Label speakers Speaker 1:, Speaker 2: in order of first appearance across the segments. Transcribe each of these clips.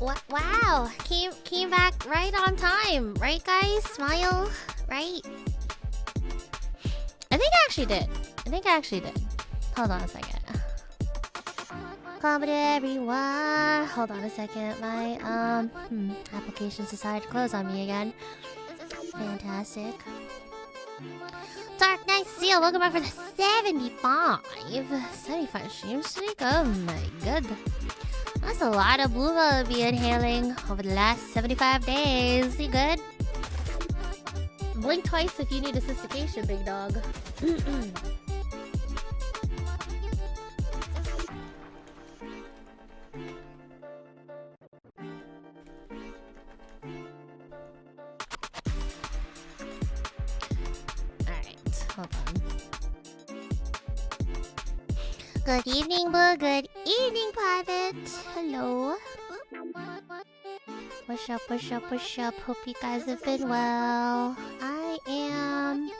Speaker 1: Wow, came back right on time, right guys? Smile, right? I think I actually did. Hold on a second. Comment everyone. Hold on a second. My applications decided to close on me again. Fantastic. Dark, nice to see you. Welcome back for the 75. 75 streams today. Oh my god. That's a lot of Bluebell to be inhaling over the last 75 days. You good? Blink twice if you need assistication, big dog. Alright, hold on. Good evening, Blue. Good evening, Private. Hello. Push up. Hope you guys have been well. I am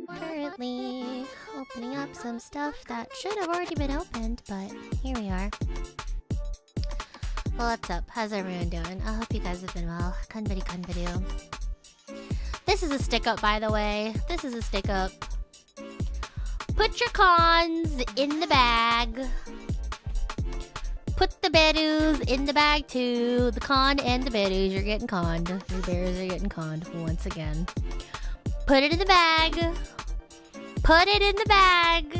Speaker 1: currently opening up some stuff that should have already been opened, but here we are. Well, what's up? How's everyone doing? I hope you guys have been well. Konberu. This is a stick-up, by the way. This is a stick-up. Put your cons in the bag. Put the berries in the bag too. The con and the berries, you're getting conned. Your berries are getting conned once again. Put it in the bag. Put it in the bag.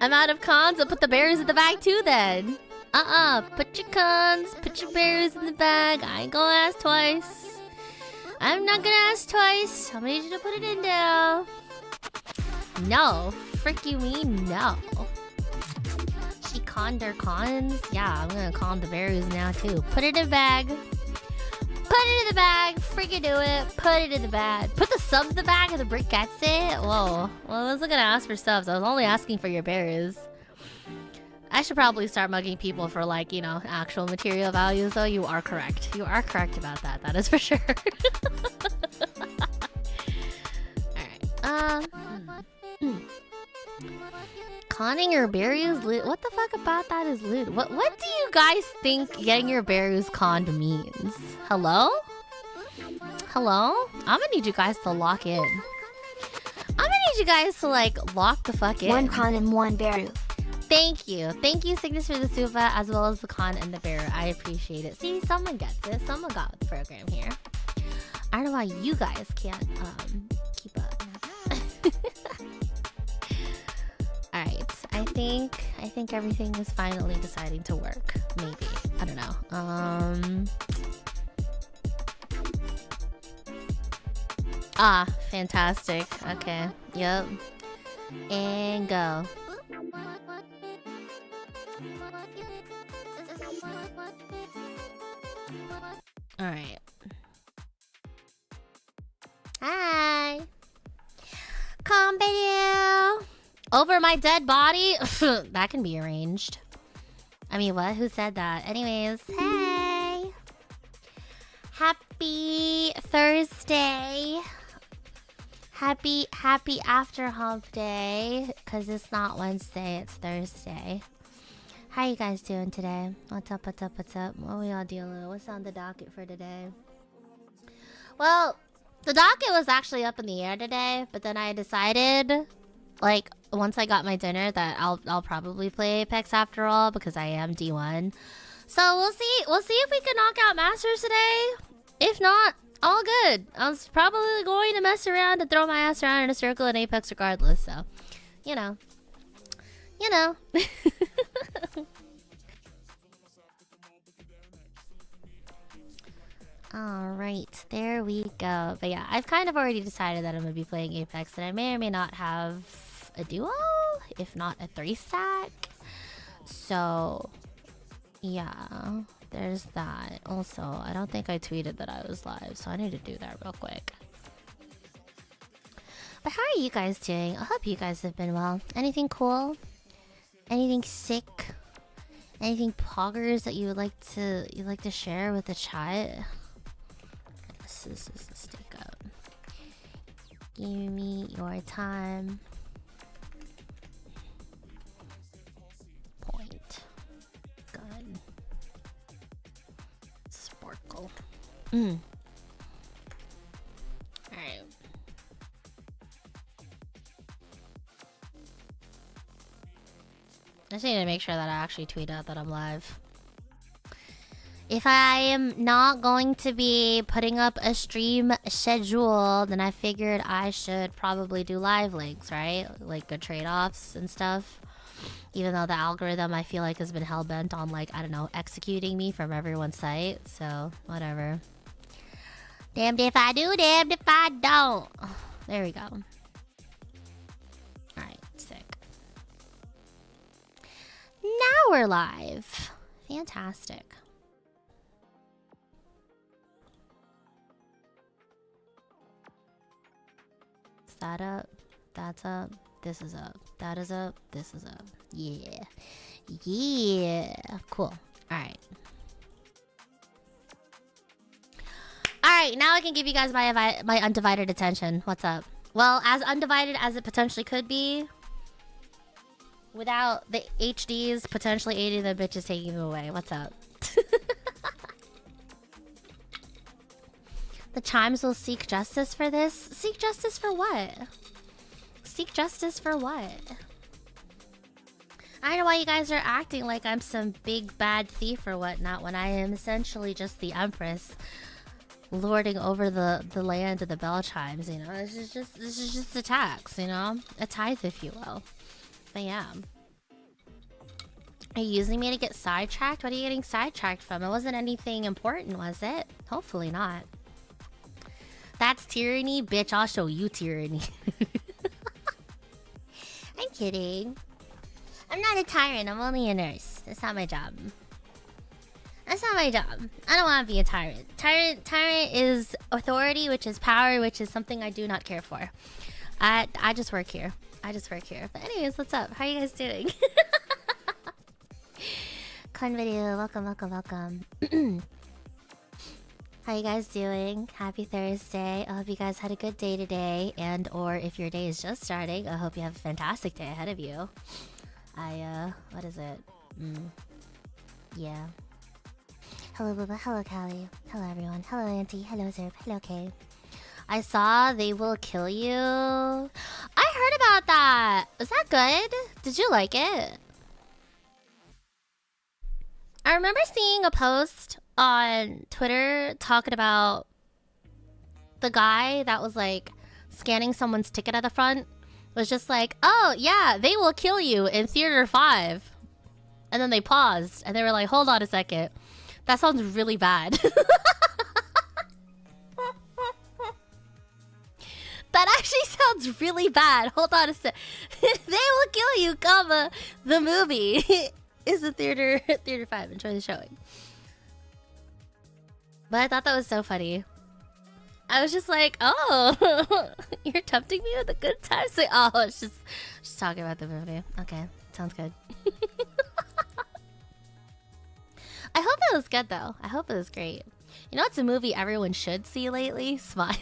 Speaker 1: I'm out of cons. I'll put the berries in the bag too then. Put your cons, put your berries in the bag. I ain't gonna ask twice. I'm not gonna ask twice. I'm gonna need you to put it in now. No. Frick you mean no. She conned her cons? Yeah, I'm gonna con the berries now too. Put it in the bag. Put it in the bag. Freaking do it. Put it in the bag. Put the subs in the bag of the brick BACKSEATING? Whoa. Well, I wasn't gonna ask for subs. I was only asking for your berries. I should probably start mugging people for, like, you know, actual material values, though. You are correct. You are correct about that. That is for sure. Alright. Conning your berries? What the fuck about that is lewd? What do you guys think getting your berries conned means? Hello? Hello? I'm gonna need you guys to lock in. I'm gonna need you guys to, like, lock the fuck in.
Speaker 2: One con and one berry.
Speaker 1: Thank you. Thank you, Cygnus, for the super, as well as the con and the bear. I appreciate it. See, someone gets it. Someone got the program here. I don't know why you guys can't keep up. Alright. I think everything is finally deciding to work. Maybe. I don't know. Fantastic. Okay. Yep. And go. Alright. Hi! Konberu! Over my dead body? That can be arranged. I mean, what? Who said that? Anyways, hey! Happy Thursday! Happy after hump day. Because it's not Wednesday, it's Thursday. How you guys doing today? What's up? What are we all dealing with? What's on the docket for today? Well, the docket was actually up in the air today, but then I decided, like, once I got my dinner that I'll probably play Apex after all, because I am D1. So we'll see if we can knock out Masters today. If not, all good. I was probably going to mess around and throw my ass around in a circle in Apex regardless, so, you know. Alright, there we go. But yeah, I've kind of already decided that I'm going to be playing Apex, and I may or may not have a duo, if not a 3-stack. So, yeah, there's that. Also, I don't think I tweeted that I was live, so I need to do that real quick. But how are you guys doing? I hope you guys have been well. Anything cool? Anything sick? Anything poggers that you would like to share with the chat? This is a stick up. Give me your time. Point. Alright. I just need to make sure that I actually tweet out that I'm live. If I am not going to be putting up a stream schedule, then I figured I should probably do live links, right? Like good trade-offs and stuff. Even though the algorithm I feel like has been hell-bent on, like, I don't know, executing me from everyone's site. So, whatever. Damned if I do, damned if I don't. There we go. Alright, sick. Now we're live. Fantastic. Is that up? That's up. This is up. That is up. This is up. Yeah. Yeah. Cool. Alright. Alright, now I can give you guys my undivided attention. What's up? Well, as undivided as it potentially could be, without the HDs potentially aiding the bitches taking them away. What's up? The Chimes will seek justice for this? Seek justice for what? Seek justice for what? I don't know why you guys are acting like I'm some big bad thief or whatnot when I am essentially just the Empress lording over the land of the bell chimes, you know? This is just a tax, you know? A tithe, if you will. But yeah. Are you using me to get sidetracked? What are you getting sidetracked from? It wasn't anything important, was it? Hopefully not. That's tyranny? Bitch, I'll show you tyranny. I'm kidding. I'm not a tyrant, I'm only a nurse. That's not my job. That's not my job. I don't want to be a tyrant. Tyrant is authority, which is power, which is something I do not care for. I just work here. I just work here. But anyways, what's up? How are you guys doing? Konberu, welcome. How you guys doing? Happy Thursday. I hope you guys had a good day today. And or if your day is just starting, I hope you have a fantastic day ahead of you. What is it? Yeah. Hello, Booba. Hello, Callie. Hello, everyone. Hello, Auntie. Hello, Zerb. Hello, Kay. I saw They Will Kill You. I heard about that. Was that good? Did you like it? I remember seeing a post on Twitter talking about the guy that was like scanning someone's ticket at the front. Was just like, oh yeah, They Will Kill You in Theater 5. And then they paused and they were like, hold on a second. That sounds really bad. That actually sounds really bad. Hold on a sec. They Will Kill You, comma, the movie is in Theater 5. Enjoy the showing. But I thought that was so funny. I was just like, oh, you're tempting me with a good time. Say, oh, it's just talking about the movie. Okay, sounds good. I hope it was good though. I hope it was great. You know what's a movie everyone should see lately? Smile.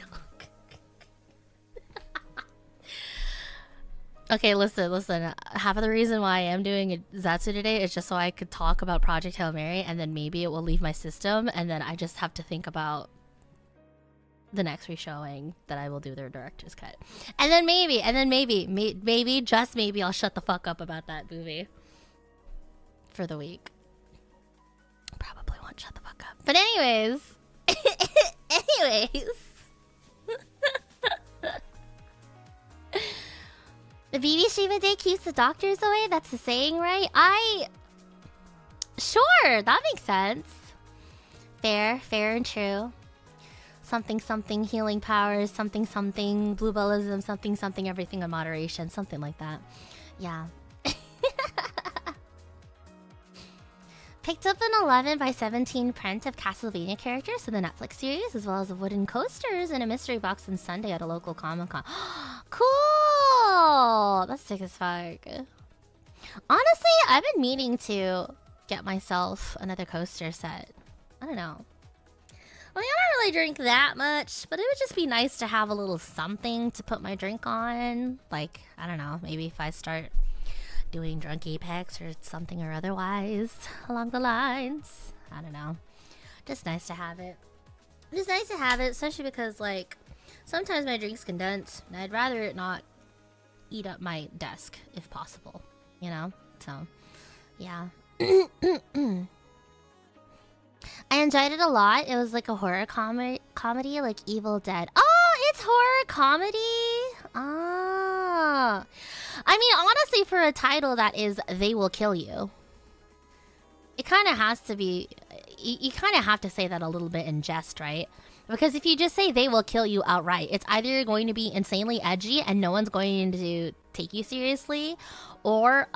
Speaker 1: Okay, listen. Half of the reason why I am doing a Zatsu today is just so I could talk about Project Hail Mary, and then maybe it will leave my system, and then I just have to think about the next reshowing that I will do their director's cut. And then maybe, just maybe, I'll shut the fuck up about that movie for the week. Probably won't shut the fuck up. But anyways. The BB stream a day keeps the doctors away? That's the saying, right? Sure, that makes sense. Fair and true. Something healing powers, something Bluebellism, something everything in moderation, something like that. Yeah. Picked up an 11x17 print of Castlevania characters in the Netflix series, as well as wooden coasters in a mystery box on Sunday at a local Comic-Con. Cool! That's sick as fuck. Honestly, I've been meaning to get myself another coaster set. I don't know. Well, I don't really drink that much, but it would just be nice to have a little something to put my drink on. Like, I don't know, maybe if I start doing Drunk Apex or something or otherwise along the lines. I don't know. Just nice to have it. It's nice to have it, especially because, like, sometimes my drinks condense, and I'd rather it not eat up my desk, if possible. You know? So, yeah. I enjoyed it a lot. It was like a horror comedy, like Evil Dead. Oh, it's horror comedy? Ah. I mean, honestly, for a title that is They Will Kill You, it kind of has to be... You kind of have to say that a little bit in jest, right? Because if you just say They Will Kill You outright, it's either going to be insanely edgy and no one's going to take you seriously, or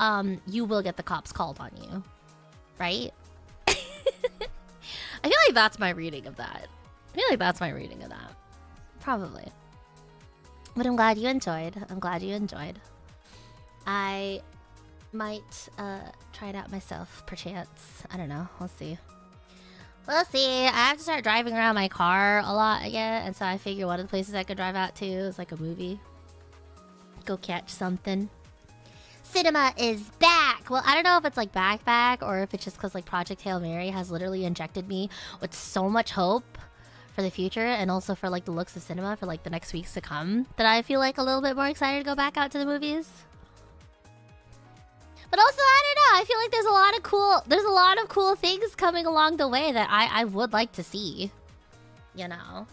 Speaker 1: you will get the cops called on you. Right? I feel like that's my reading of that. Probably. But I'm glad you enjoyed. I might try it out myself, perchance. I don't know. We'll see. I have to start driving around my car a lot again, and so I figure one of the places I could drive out to is like a movie. Go catch something. Cinema is back! Well, I don't know if it's like back, or if it's just because like Project Hail Mary has literally injected me with so much hope for the future, and also for like the looks of cinema for like the next weeks to come, that I feel like a little bit more excited to go back out to the movies. But also, I don't know, I feel like there's a lot of cool things coming along the way that I would like to see. You know?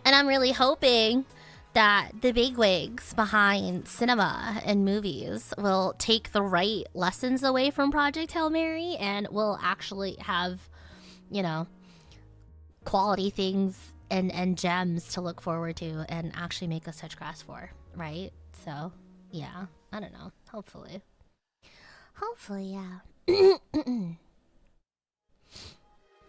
Speaker 1: And I'm really hoping that the bigwigs behind cinema and movies will take the right lessons away from Project Hail Mary and will actually have, you know, quality things and gems to look forward to and actually make us touch grass for, right? So, yeah, I don't know. Hopefully, yeah.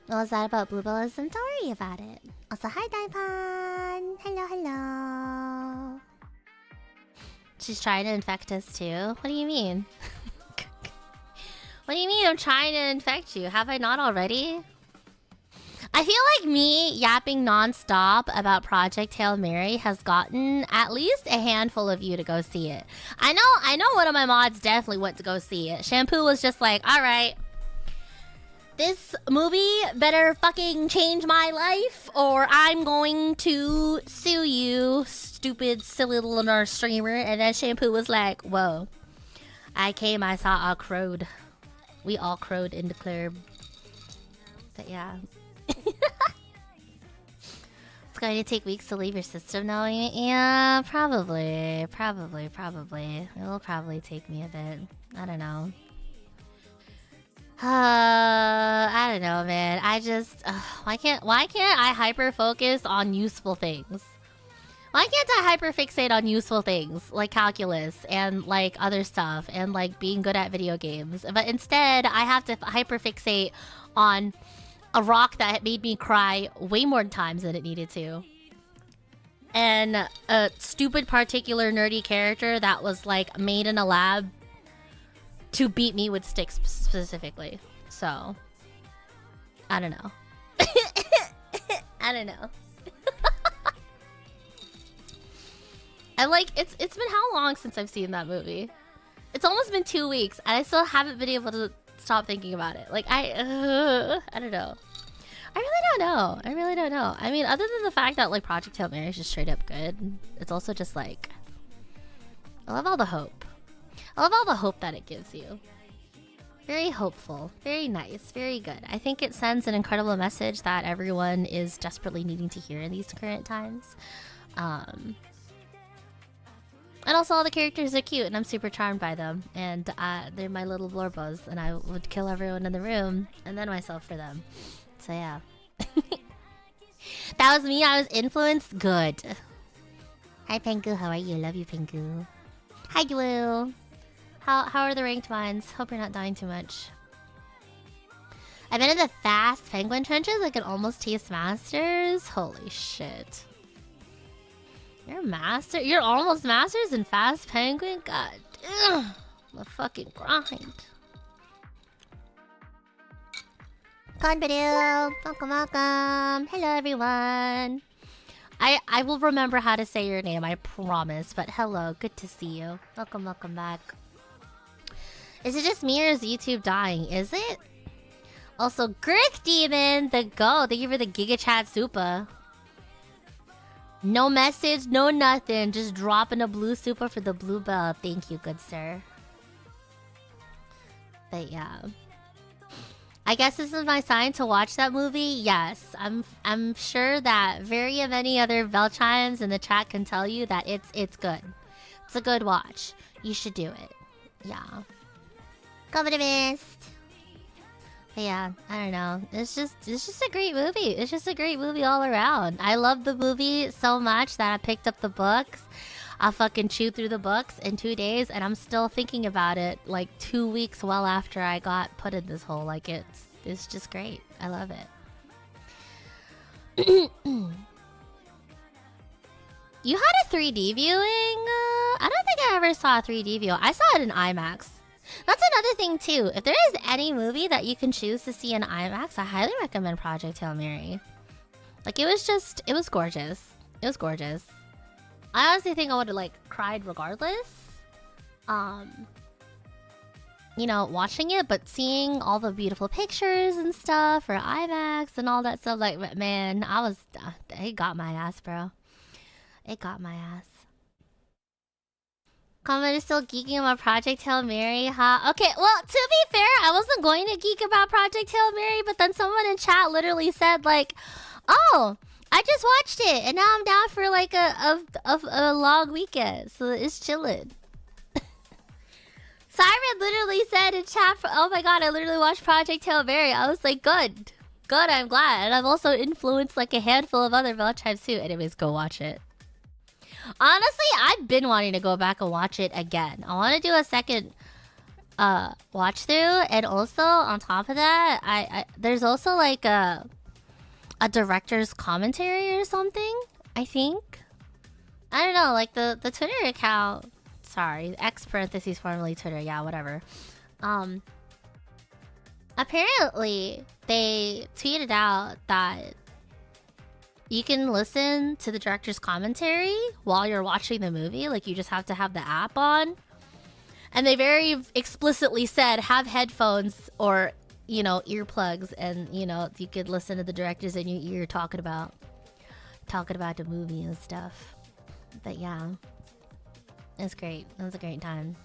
Speaker 1: What was that about Bluebellism? Don't worry about it. Also, hi, Daipon. Hello. She's trying to infect us too? What do you mean? What do you mean I'm trying to infect you? Have I not already? I feel like me yapping non-stop about Project Hail Mary has gotten at least a handful of you to go see it. I know one of my mods definitely went to go see it. Shampoo was just like, alright, this movie better fucking change my life or I'm going to sue you, stupid, silly little nurse streamer. And then Shampoo was like, whoa. I came, I saw, I crowed. We all crowed in the club. But yeah. It's going to take weeks to leave your system now. Yeah, probably. It will probably take me a bit. I don't know. I don't know, man. I just why can't I hyper focus on useful things? Why can't I hyper fixate on useful things like calculus and like other stuff and like being good at video games? But instead, I have to hyper fixate on a rock that made me cry way more times than it needed to. And a stupid particular nerdy character that was like made in a lab to beat me with sticks specifically. So, I don't know. I don't know. And like, it's been how long since I've seen that movie? It's almost been 2 weeks, and I still haven't been able to stop thinking about it. Like, I don't know. I really don't know. I mean, other than the fact that like Project Hail Mary is just straight up good, it's also just like, I love all the hope. I love all the hope that it gives you. Very hopeful, very nice, very good. I think it sends an incredible message that everyone is desperately needing to hear in these current times. And also all the characters are cute and I'm super charmed by them. And they're my little blorbos and I would kill everyone in the room and then myself for them. So yeah. That was me, I was influenced. Good. Hi Pengu, how are you? Love you, Pengu. Hi Will. How are the ranked mines? Hope you're not dying too much. I've been in the fast penguin trenches. I can almost taste masters. Holy shit. You're a master? You're almost masters in fast penguin? God damn. The fucking grind. Konberu. Welcome. Hello everyone. I will remember how to say your name, I promise. But hello, good to see you. Welcome back. Is it just me or is YouTube dying? Is it? Also, Grick Demon, the go. Thank you for the Giga Chat Super. No message, no nothing. Just dropping a blue super for the Bluebell. Thank you, good sir. But yeah. I guess this is my sign to watch that movie. Yes, I'm sure that very many other bell chimes in the chat can tell you that it's good. It's a good watch. You should do it. Yeah. Coming to mist. But yeah, I don't know. It's just a great movie. It's just a great movie all around. I love the movie so much that I picked up the books. I fucking chewed through the books in 2 days, and I'm still thinking about it like 2 weeks well after I got put in this hole. Like it's just great. I love it. You had a 3D viewing? I don't think I ever saw a 3D view. I saw it in IMAX. That's another thing too. If there is any movie that you can choose to see in IMAX, I highly recommend Project Hail Mary. Like it was gorgeous. It was gorgeous. I honestly think I would have like cried regardless. You know, watching it, but seeing all the beautiful pictures and stuff for IMAX and all that stuff, like man, it got my ass, bro. It got my ass. Comment is still geeking about Project Hail Mary, huh? Okay, well, to be fair, I wasn't going to geek about Project Hail Mary, but then someone in chat literally said, like, oh, I just watched it, and now I'm down for, like, a long weekend, so it's chilling. Siren literally said in chat, oh my god, I literally watched Project Hail Mary. I was like, good. Good, I'm glad. And I've also influenced, like, a handful of other Bell Chimes, too. Anyways, go watch it. Honestly, I've been wanting to go back and watch it again. I want to do a second watch through, and also on top of that, I there's also like a director's commentary or something. I think I don't know, like the Twitter account. Sorry, X parentheses formerly Twitter. Yeah, whatever. Apparently they tweeted out that you can listen to the director's commentary while you're watching the movie. Like, you just have to have the app on. And they very explicitly said, have headphones or, you know, earplugs. And, you know, you could listen to the directors in your ear talking about the movie and stuff. But yeah, it's great. It was a great time.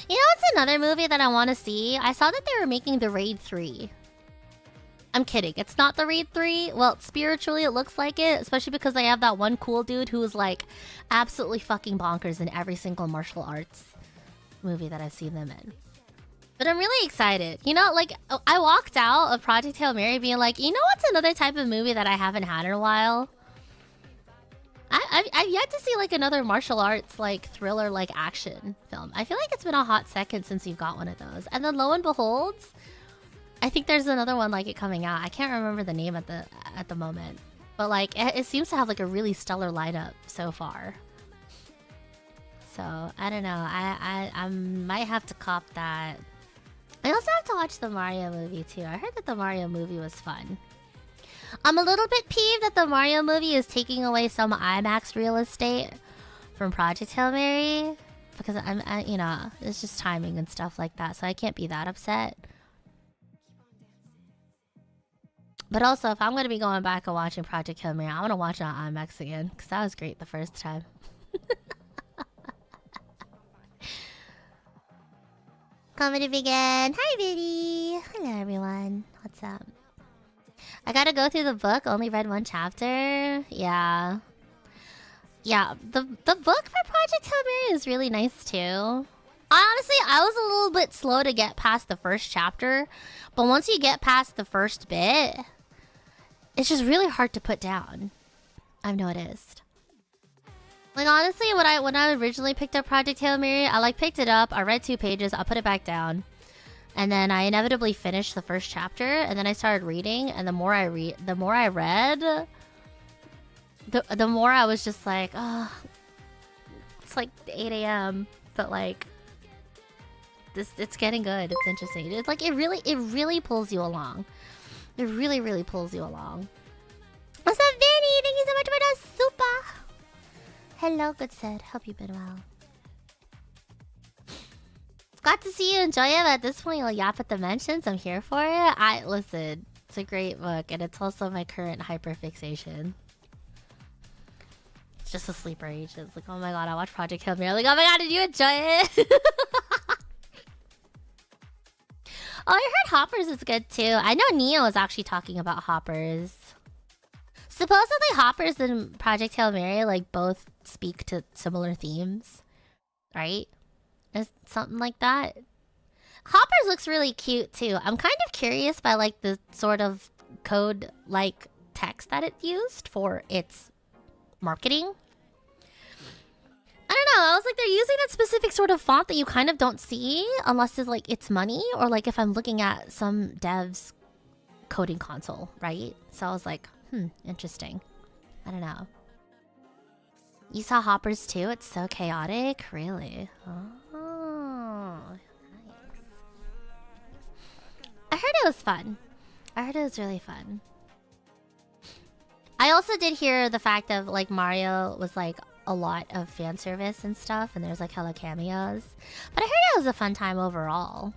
Speaker 1: You know what's another movie that I want to see? I saw that they were making The Raid 3. I'm kidding. It's not The Raid 3. Well, spiritually it looks like it, especially because they have that one cool dude who is like absolutely fucking bonkers in every single martial arts movie that I've seen them in. But I'm really excited. You know, like, I walked out of Project Hail Mary being like, you know what's another type of movie that I haven't had in a while? I've yet to see like another martial arts like thriller like action film. I feel like it's been a hot second since you've got one of those. And then lo and behold, I think there's another one like it coming out. I can't remember the name at the moment, but like it seems to have like a really stellar lineup so far. So I don't know. I might have to cop that. I also have to watch the Mario movie too. I heard that the Mario movie was fun. I'm a little bit peeved that the Mario movie is taking away some IMAX real estate from Project Hail Mary, because you know, it's just timing and stuff like that. So I can't be that upset. But also, if I'm going to be going back and watching Project Hail Mary, I want to watch it on IMAX again, because that was great the first time. Comedy begin. Hi, Biddy. Hello, everyone. What's up? I gotta go through the book. Only read one chapter. Yeah. Yeah, the book for Project Hail Mary is really nice, too. Honestly, I was a little bit slow to get past the first chapter, but once you get past the first bit, it's just really hard to put down. I've noticed. Like, honestly, when I originally picked up Project Hail Mary, I like picked it up, I read 2 pages, I put it back down. And then I inevitably finished the first chapter, and then I started reading, and the more I read, the more I was just like, oh, it's like 8 a.m. But like, it's getting good. It's interesting. It's like it really pulls you along. It really pulls you along. What's up, Vinny? Thank you so much for the super. Hello, good said. Hope you've been well. Got to see you enjoy it, but at this point you'll yap at the mentions. I'm here for it. Listen, it's a great book, and it's also my current hyperfixation. It's just a sleeper age. It's like, oh my god, I watched Project Hail Mary. Like, oh my god, did you enjoy it? Oh, I heard Hoppers is good too. I know Neo is actually talking about Hoppers. Supposedly Hoppers and Project Hail Mary like both speak to similar themes, right? Is something like that. Hoppers looks really cute too. I'm kind of curious by like the sort of code like text that it used for its marketing. I don't know. I was like, they're using that specific sort of font that you kind of don't see unless it's like it's money or like if I'm looking at some dev's coding console, right? So I was like, interesting. I don't know. You saw Hoppers too? It's so chaotic. Really? Oh, nice. I heard it was fun. I heard it was really fun. I also did hear the fact of like Mario was like a lot of fan service and stuff, and there's like hella cameos. But I heard it was a fun time overall.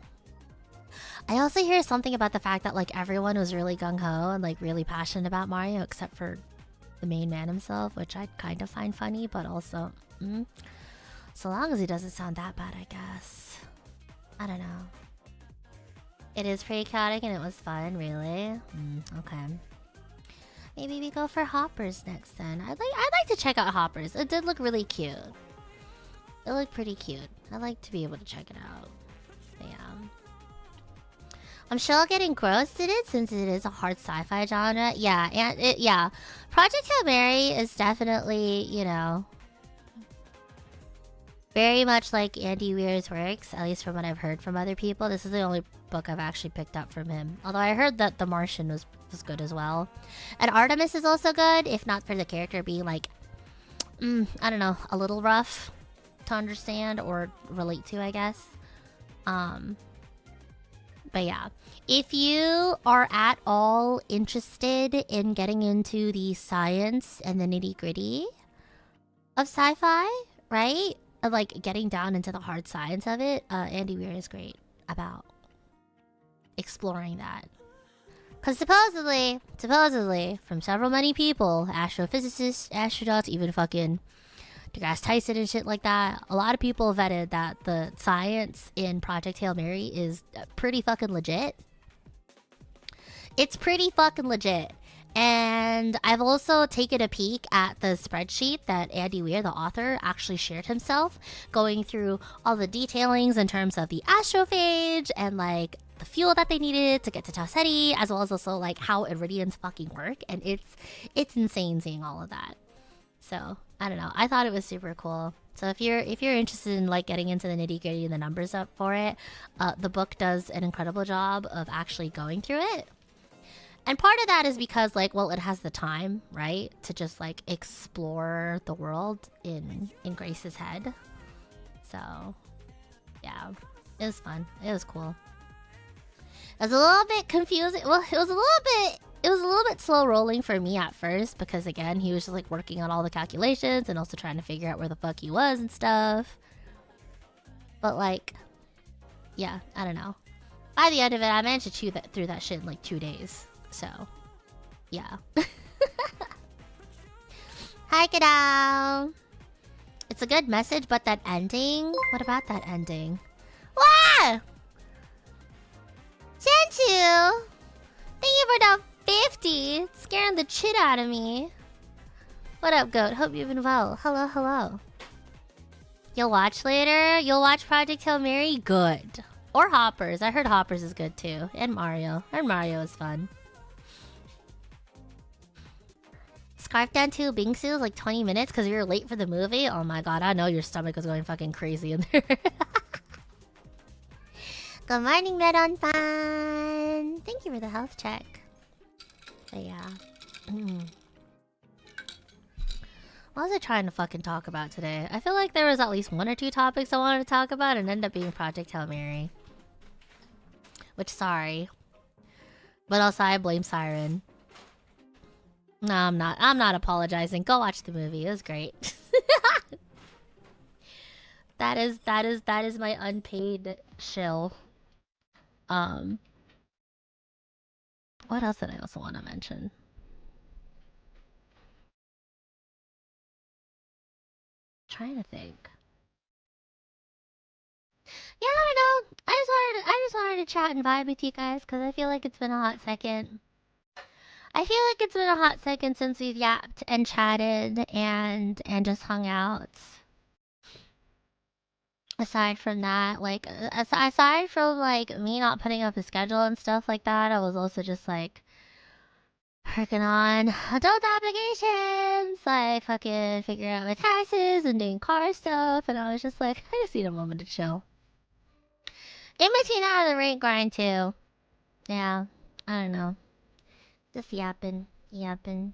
Speaker 1: I also hear something about the fact that like everyone was really gung-ho and like really passionate about Mario except for the main man himself, which I kind of find funny, but also, so long as he doesn't sound that bad, I guess. I don't know. It is pretty chaotic and it was fun, really? Okay. Maybe we go for Hoppers next then. I'd like to check out Hoppers. It did look really cute. It looked pretty cute. I'd like to be able to check it out. But yeah. I'm sure I'll get engrossed in it since it is a hard sci-fi genre. Yeah, and Project Hail Mary is definitely, you know, very much like Andy Weir's works, at least from what I've heard from other people. This is the only book I've actually picked up from him. Although I heard that The Martian was good as well. And Artemis is also good, if not for the character being like, I don't know, a little rough to understand or relate to, I guess. But yeah, if you are at all interested in getting into the science and the nitty-gritty of sci-fi, right? Like getting down into the hard science of it, Andy Weir is great about exploring that. Because supposedly, from several many people, astrophysicists, astronauts, even fucking DeGrasse Tyson and shit like that, a lot of people vetted that the science in Project Hail Mary is pretty fucking legit. It's pretty fucking legit. And I've also taken a peek at the spreadsheet that Andy Weir, the author, actually shared himself, going through all the detailings in terms of the astrophage and like the fuel that they needed to get to Tau Ceti, as well as also like how Iridians fucking work. And it's insane seeing all of that. So I don't know. I thought it was super cool. So if you're interested in like getting into the nitty gritty and the numbers up for it, the book does an incredible job of actually going through it. And part of that is because like, well, it has the time, right, to just like explore the world in Grace's head. So yeah, it was fun. It was cool. It was a little bit confusing. Well, it was a little bit slow rolling for me at first because again, he was just like working on all the calculations and also trying to figure out where the fuck he was and stuff. But like, yeah, I don't know. By the end of it, I managed to chew through that shit in like 2 days. So, yeah. Hi, kiddo. It's a good message, but that ending? What about that ending? Wow! Shenchu! Thank you for the 50. It's scaring the shit out of me. What up, goat? Hope you've been well. Hello, hello. You'll watch later? You'll watch Project Hail Mary? Good. Or Hoppers. I heard Hoppers is good too. And Mario. I heard Mario is fun. Scarf down to Bingsu was like 20 minutes because you were late for the movie? Oh my god, I know your stomach was going fucking crazy in there. Good morning, Red on Fun. Thank you for the health check. But yeah. What was I trying to fucking talk about today? I feel like there was at least 1 or 2 topics I wanted to talk about and ended up being Project Hail Mary. Which, sorry. But also, I blame Siren. No, I'm not. I'm not apologizing. Go watch the movie. It was great. That is my unpaid chill. What else did I also want to mention? Trying to think. Yeah, I don't know. I just wanted to chat and vibe with you guys because I feel like it's been a hot second. I feel like it's been a hot second since we've yapped and chatted and just hung out. Aside from that, like aside from like me not putting up a schedule and stuff like that, I was also just like working on adult obligations, like fucking figuring out my taxes and doing car stuff, and I was just like, I just need a moment to chill. In between out of the rate grind too. Yeah, I don't know. Just yapping,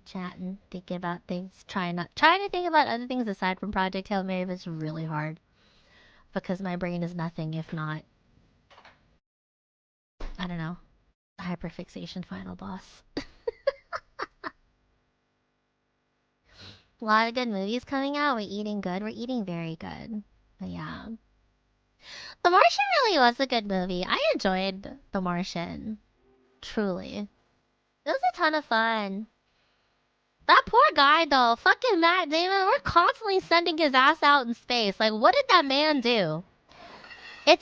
Speaker 1: chatting, thinking about things, trying to think about other things aside from Project Hail Mary, but it's really hard because my brain is nothing if not, I don't know, hyperfixation final boss. A lot of good movies coming out. We're eating good. We're eating very good. But yeah. The Martian really was a good movie. I enjoyed The Martian. Truly. It was a ton of fun. That poor guy though, fucking Matt Damon, we're constantly sending his ass out in space. Like, what did that man do? I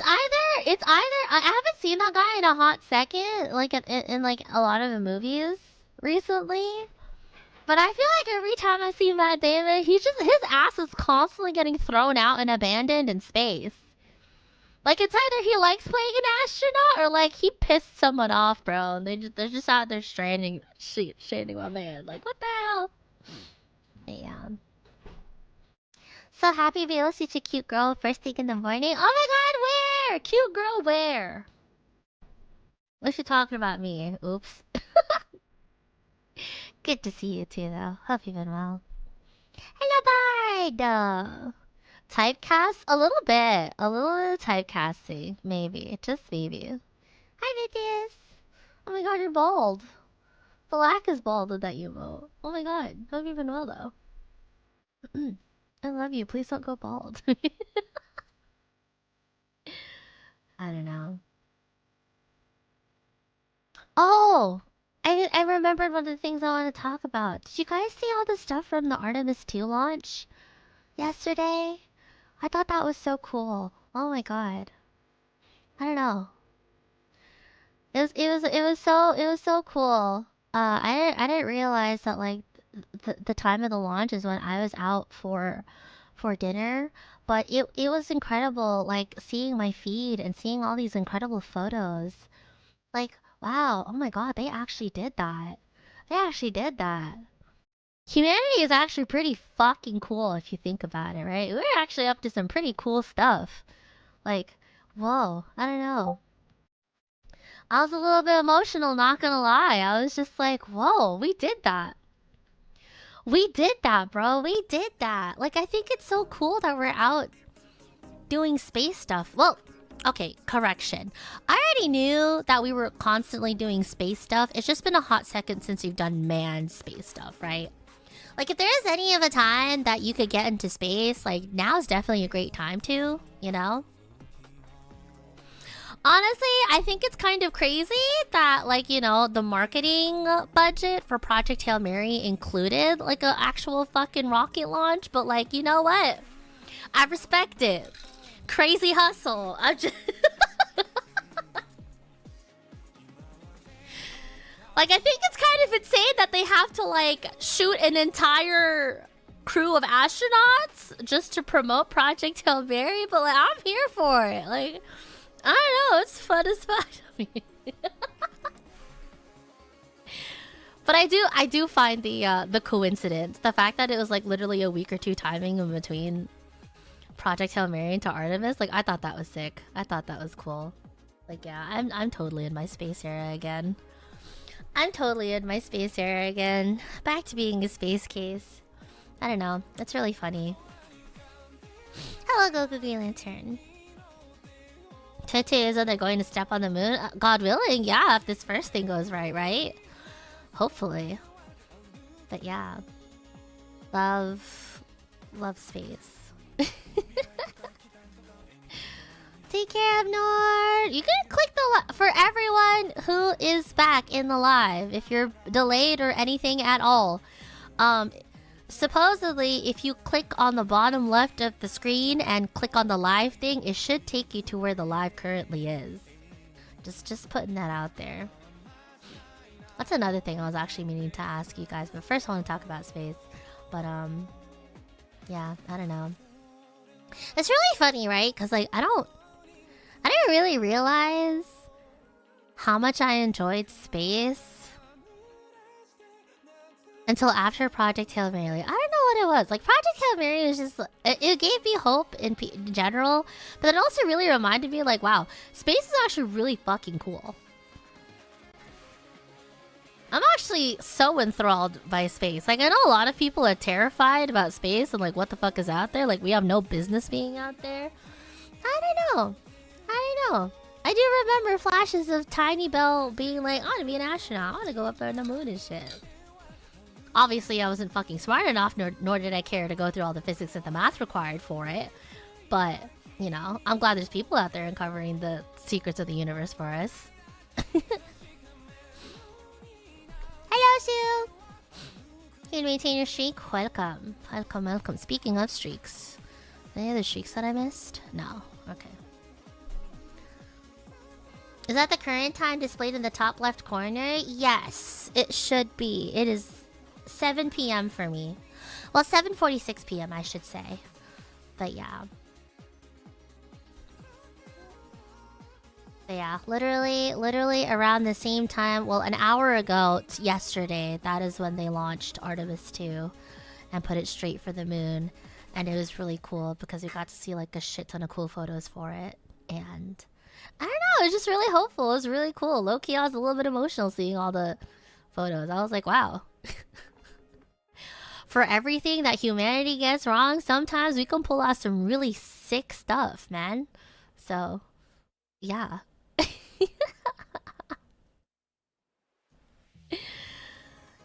Speaker 1: haven't seen that guy in a hot second, like in like a lot of the movies recently. But I feel like every time I see Matt Damon, his ass is constantly getting thrown out and abandoned in space. Like it's either he likes playing an astronaut or like he pissed someone off, bro. And they're just out there stranding my man. Like what the hell? Yeah. So happy to be able to see a cute girl first thing in the morning. Oh my god, where? Cute girl where? What's she talking about me? Oops. Good to see you too though. Hope you've been well. Hello, Bard! Typecast? A little bit. A little typecasting. Maybe. Just maybe. Hi, Vithius! Oh my god, you're bald. Black is bald with that emote. Oh my god. Hope you've been well though. I love you. Please don't go bald. I don't know. Oh! I remembered one of the things I want to talk about. Did you guys see all the stuff from the Artemis 2 launch yesterday? I thought that was so cool. Oh my god. I don't know. It was so cool. I didn't realize that like the time of the launch is when I was out for dinner, but it was incredible like seeing my feed and seeing all these incredible photos. Like, wow, oh my god, they actually did that. They actually did that. Humanity is actually pretty fucking cool if you think about it, right? We're actually up to some pretty cool stuff. Like, whoa, I don't know. I was a little bit emotional, not gonna lie. I was just like, whoa, we did that. We did that, bro. We did that. Like, I think it's so cool that we're out doing space stuff. Well, okay, correction. I already knew that we were constantly doing space stuff. It's just been a hot second since we've done manned space stuff, right? Like, if there is any of a time that you could get into space, like, now's definitely a great time to, you know? Honestly, I think it's kind of crazy that, like, you know, the marketing budget for Project Hail Mary included, like, an actual fucking rocket launch. But, like, you know what? I respect it. Crazy hustle. I'm just... Like, I think it's kind of insane that they have to, like, shoot an entire crew of astronauts just to promote Project Hail Mary. But, like, I'm here for it. Like... I don't know, it's fun as fuck. But I do find the coincidence, the fact that it was like literally a week or two timing in between Project Hail Mary to Artemis. Like I thought that was sick. I thought that was cool. Like yeah, I'm totally in my space era again. I'm totally in my space era again. Back to being a space case. I don't know. It's really funny. Hello, Goku Green Lantern. Tete is that they're going to step on the moon? God willing, yeah, if this first thing goes right, right? Hopefully. But yeah. Love space. Take care of Nord. You can click the for everyone who is back in the live. If you're delayed or anything at all, supposedly if you click on the bottom left of the screen and click on the live thing, it should take you to where the live currently is. Just putting that out there. That's another thing I was actually meaning to ask you guys, but first I want to talk about space. But yeah, I don't know. It's really funny, right? Because like I didn't really realize how much I enjoyed space until after Project Hail Mary. I don't know what it was. Like Project Hail Mary was just it gave me hope in general, but it also really reminded me like, wow, space is actually really fucking cool. I'm actually so enthralled by space. Like I know a lot of people are terrified about space and like what the fuck is out there? Like we have no business being out there. I don't know. I do remember flashes of Tiny Bell being like, I want to be an astronaut. I want to go up there on the moon and shit. Obviously, I wasn't fucking smart enough, nor did I care to go through all the physics and the math required for it. But, you know, I'm glad there's people out there uncovering the secrets of the universe for us. Hello, Sue! You can maintain your streak? Welcome. Welcome. Speaking of streaks. Any other streaks that I missed? No. Okay. Is that the current time displayed in the top left corner? Yes, it should be. It is 7 p.m. for me. Well, 7:46 p.m. I should say. But yeah. Literally around the same time. Well, an hour ago, yesterday, that is when they launched Artemis 2 and put it straight for the moon. And it was really cool because we got to see like a shit ton of cool photos for it. And I don't know, it was just really hopeful. It was really cool. Low-key, I was a little bit emotional seeing all the photos. I was like, wow. For everything that humanity gets wrong, sometimes we can pull out some really sick stuff, man. So, yeah.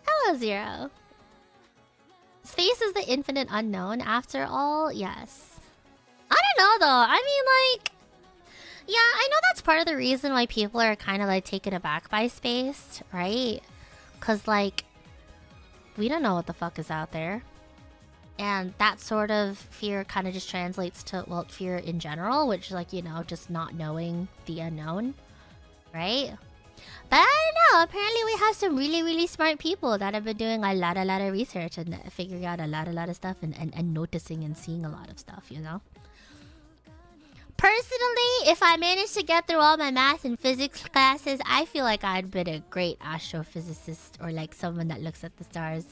Speaker 1: Hello, Zero. Space is the infinite unknown after all? Yes. I don't know, though. I mean, like... Yeah, I know that's part of the reason why people are kind of like taken aback by space, right? Because like, we don't know what the fuck is out there. And that sort of fear kind of just translates to, well, fear in general, which is like, you know, just not knowing the unknown, right? But I don't know, apparently we have some really smart people that have been doing a lot of research and figuring out a lot of stuff and noticing and seeing a lot of stuff, you know? Personally, if I managed to get through all my math and physics classes, I feel like I'd been a great astrophysicist or like someone that looks at the stars.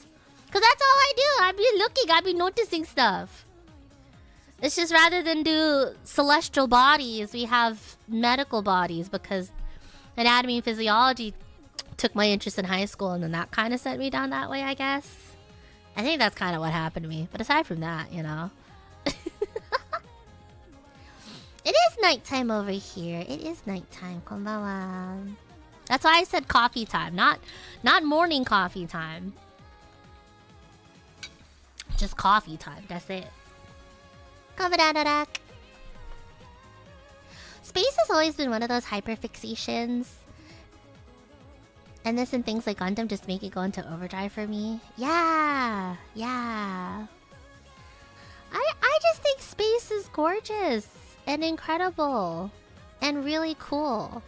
Speaker 1: Because that's all I do. I'd be looking, I'd be noticing stuff. It's just rather than do celestial bodies, we have medical bodies because anatomy and physiology took my interest in high school and then that kind of sent me down that way, I guess. I think that's kind of what happened to me. But aside from that, you know. It is nighttime over here. It is nighttime. Konbawa. That's why I said coffee time, not morning coffee time. Just coffee time. That's it. Space has always been one of those hyperfixations. And this and things like Gundam just make it go into overdrive for me. Yeah. I just think space is gorgeous. And incredible. And really cool.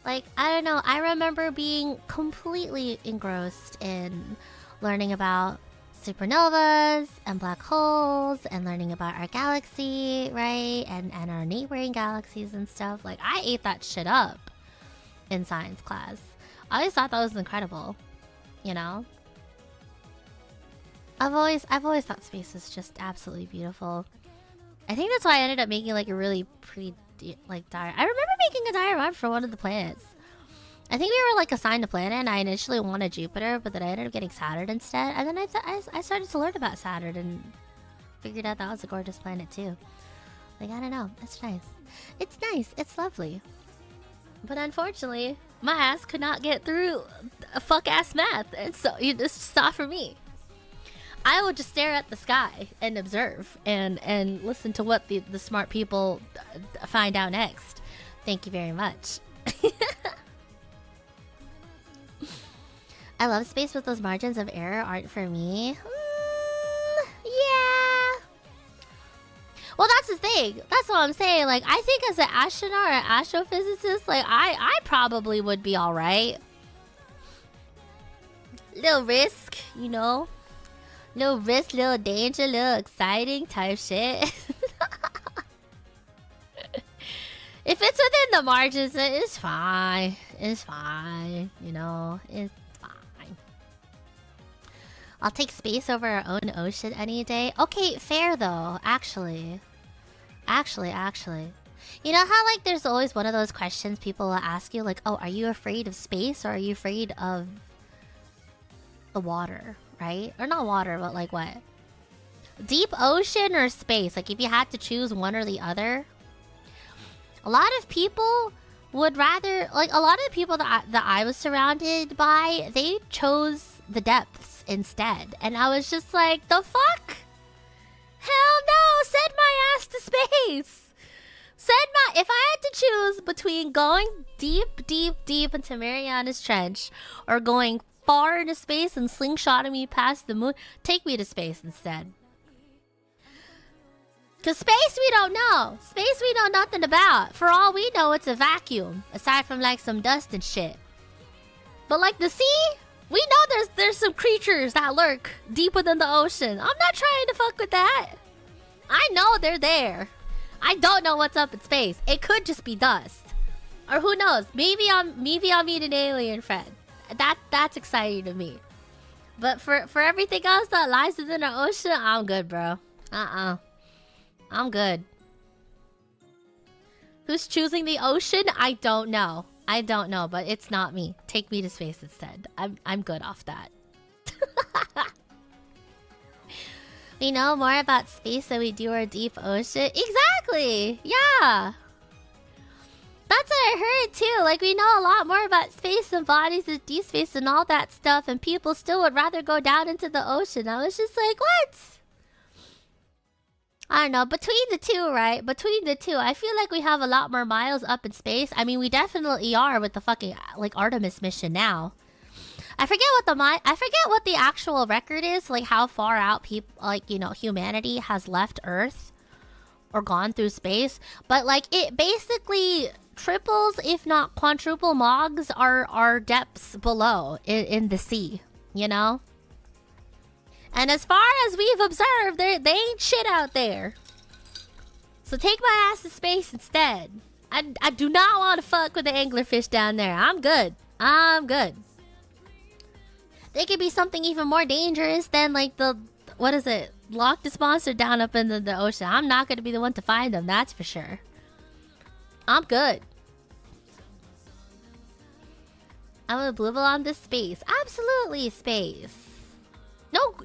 Speaker 1: Like, I don't know. I remember being completely engrossed in learning about supernovas and black holes and learning about our galaxy, right? And our neighboring galaxies and stuff. Like, I ate that shit up in science class. I always thought that was incredible. You know? I've always thought space was just absolutely beautiful. I think that's why I ended up making like a really pretty like diary. I remember making a diagram for one of the planets. I think we were like assigned a planet and I initially wanted Jupiter, but then I ended up getting Saturn instead. And then I started to learn about Saturn and figured out that was a gorgeous planet too. Like, I don't know. It's nice. It's nice. It's lovely. But unfortunately, my ass could not get through a fuck-ass math. And so, it's just not for me. I would just stare at the sky and observe and listen to what the smart people find out next. Thank you very much. I love space, but those margins of error aren't for me. Yeah. Well, that's the thing. That's what I'm saying. Like, I think as an astronaut or an astrophysicist, like, I probably would be alright. Little risk, you know? Little risk, little danger, little exciting type shit. If it's within the margins, it's fine. It's fine. You know? It's fine. I'll take space over our own ocean any day. Okay, fair though. Actually. Actually. You know how, like, there's always one of those questions people will ask you? Like, oh, are you afraid of space or are you afraid of the water? Right? Or not water, but like what? Deep ocean or space? Like, if you had to choose one or the other. A lot of people would rather... Like, a lot of the people that I was surrounded by, they chose the depths instead. And I was just like, the fuck? Hell no! Send my ass to space! If I had to choose between going deep into Mariana's Trench or going far into space and slingshotting me past the moon, take me to space instead. Because space we don't know. Space we know nothing about. For all we know, it's a vacuum. Aside from like some dust and shit. But like the sea, we know there's some creatures that lurk deep within the ocean. I'm not trying to fuck with that. I know they're there. I don't know what's up in space. It could just be dust. Or who knows? Maybe I'll meet an alien friend. That's exciting to me. But for everything else that lies within the ocean, I'm good, bro. I'm good. Who's choosing the ocean? I don't know. But it's not me. Take me to space instead. I'm good off that. We know more about space than we do our deep ocean. Exactly! Yeah! That's what I heard too. Like, we know a lot more about space and bodies and deep space and all that stuff, and people still would rather go down into the ocean. I was just like, what? I don't know. Between the two, right? Between the two, I feel like we have a lot more miles up in space. I mean, we definitely are with the fucking, like, Artemis mission now. I forget what the actual record is, like how far out people, like, you know, humanity has left Earth or gone through space. But like, it basically triples, if not quadruple mogs our depths below in the sea, you know? And as far as we've observed, they ain't shit out there. So take my ass to space instead. I do not want to fuck with the anglerfish down there. I'm good. They could be something even more dangerous than like the... What is it? Loch Ness monster down up in the ocean. I'm not going to be the one to find them, that's for sure. I'm good. I'm gonna Bluebell on this space. Absolutely space.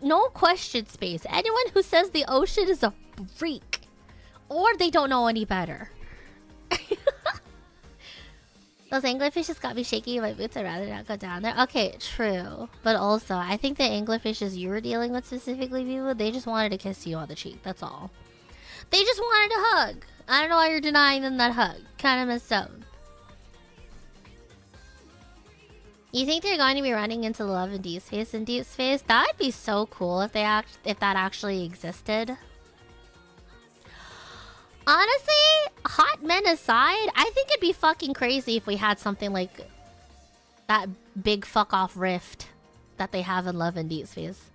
Speaker 1: No question space. Anyone who says the ocean is a freak. Or they don't know any better. Those anglerfishes got me shaky. My boots. I'd rather not go down there. Okay, true. But also, I think the anglerfishes you were dealing with specifically, people, they just wanted to kiss you on the cheek. That's all. They just wanted a hug. I don't know why you're denying them that hug. Kind of messed up. You think they're going to be running into love and deep space in deep space? That would be so cool if that actually existed. Honestly, hot men aside, I think it'd be fucking crazy if we had something like that big fuck off rift that they have in Love and Deep Space.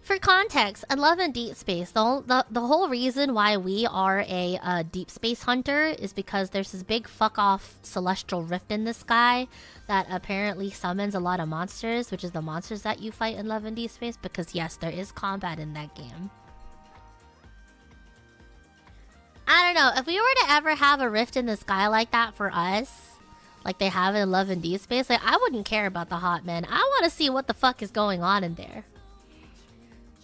Speaker 1: For context, in Love and Deep Space, the whole reason why we are a deep space hunter is because there's this big fuck off celestial rift in the sky that apparently summons a lot of monsters, which is the monsters that you fight in Love and Deep Space, because yes, there is combat in that game. I don't know, if we were to ever have a rift in the sky like that for us, like they have in Love and Deep Space, like I wouldn't care about the hot men. I want to see what the fuck is going on in there.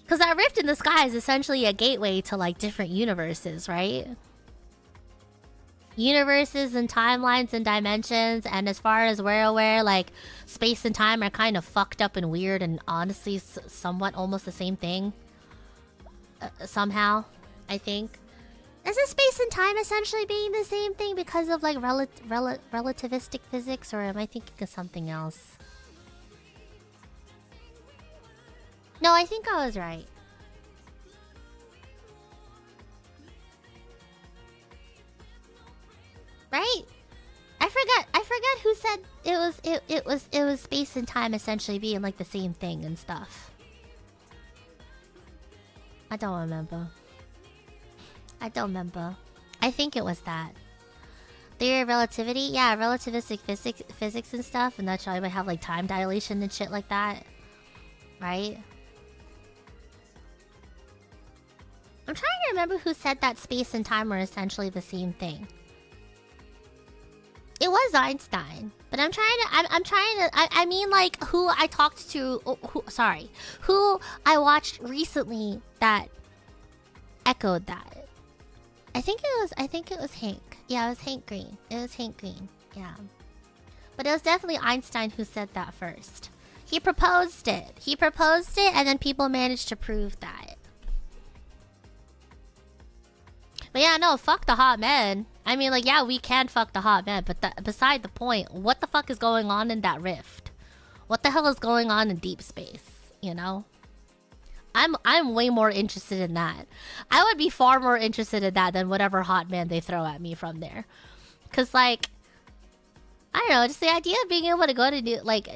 Speaker 1: Because that rift in the sky is essentially a gateway to like different universes, right? universes and timelines and dimensions, and as far as we're aware, like, space and time are kind of fucked up and weird and honestly somewhat almost the same thing. Somehow, I think. Isn't space and time essentially being the same thing because of, like, relativistic physics, or am I thinking of something else? No, I think I was right. Right? I forgot who said it was space and time essentially being like the same thing and stuff. I don't remember. I think it was that. Theory of relativity? Yeah, relativistic physics and stuff, and that's why we have like time dilation and shit like that. Right? I'm trying to remember who said that space and time are essentially the same thing. It was Einstein, but I mean, like, who I talked to, who I watched recently that echoed that. I think it was Hank. Yeah, it was Hank Green. Yeah. But it was definitely Einstein who said that first. He proposed it, and then people managed to prove that. But yeah, no, fuck the hot men. I mean, like, yeah, we can fuck the hot men, but beside the point, what the fuck is going on in that rift? What the hell is going on in deep space, you know? I'm way more interested in that. I would be far more interested in that than whatever hot man they throw at me from there. Cause, like, I don't know, just the idea of being able to go to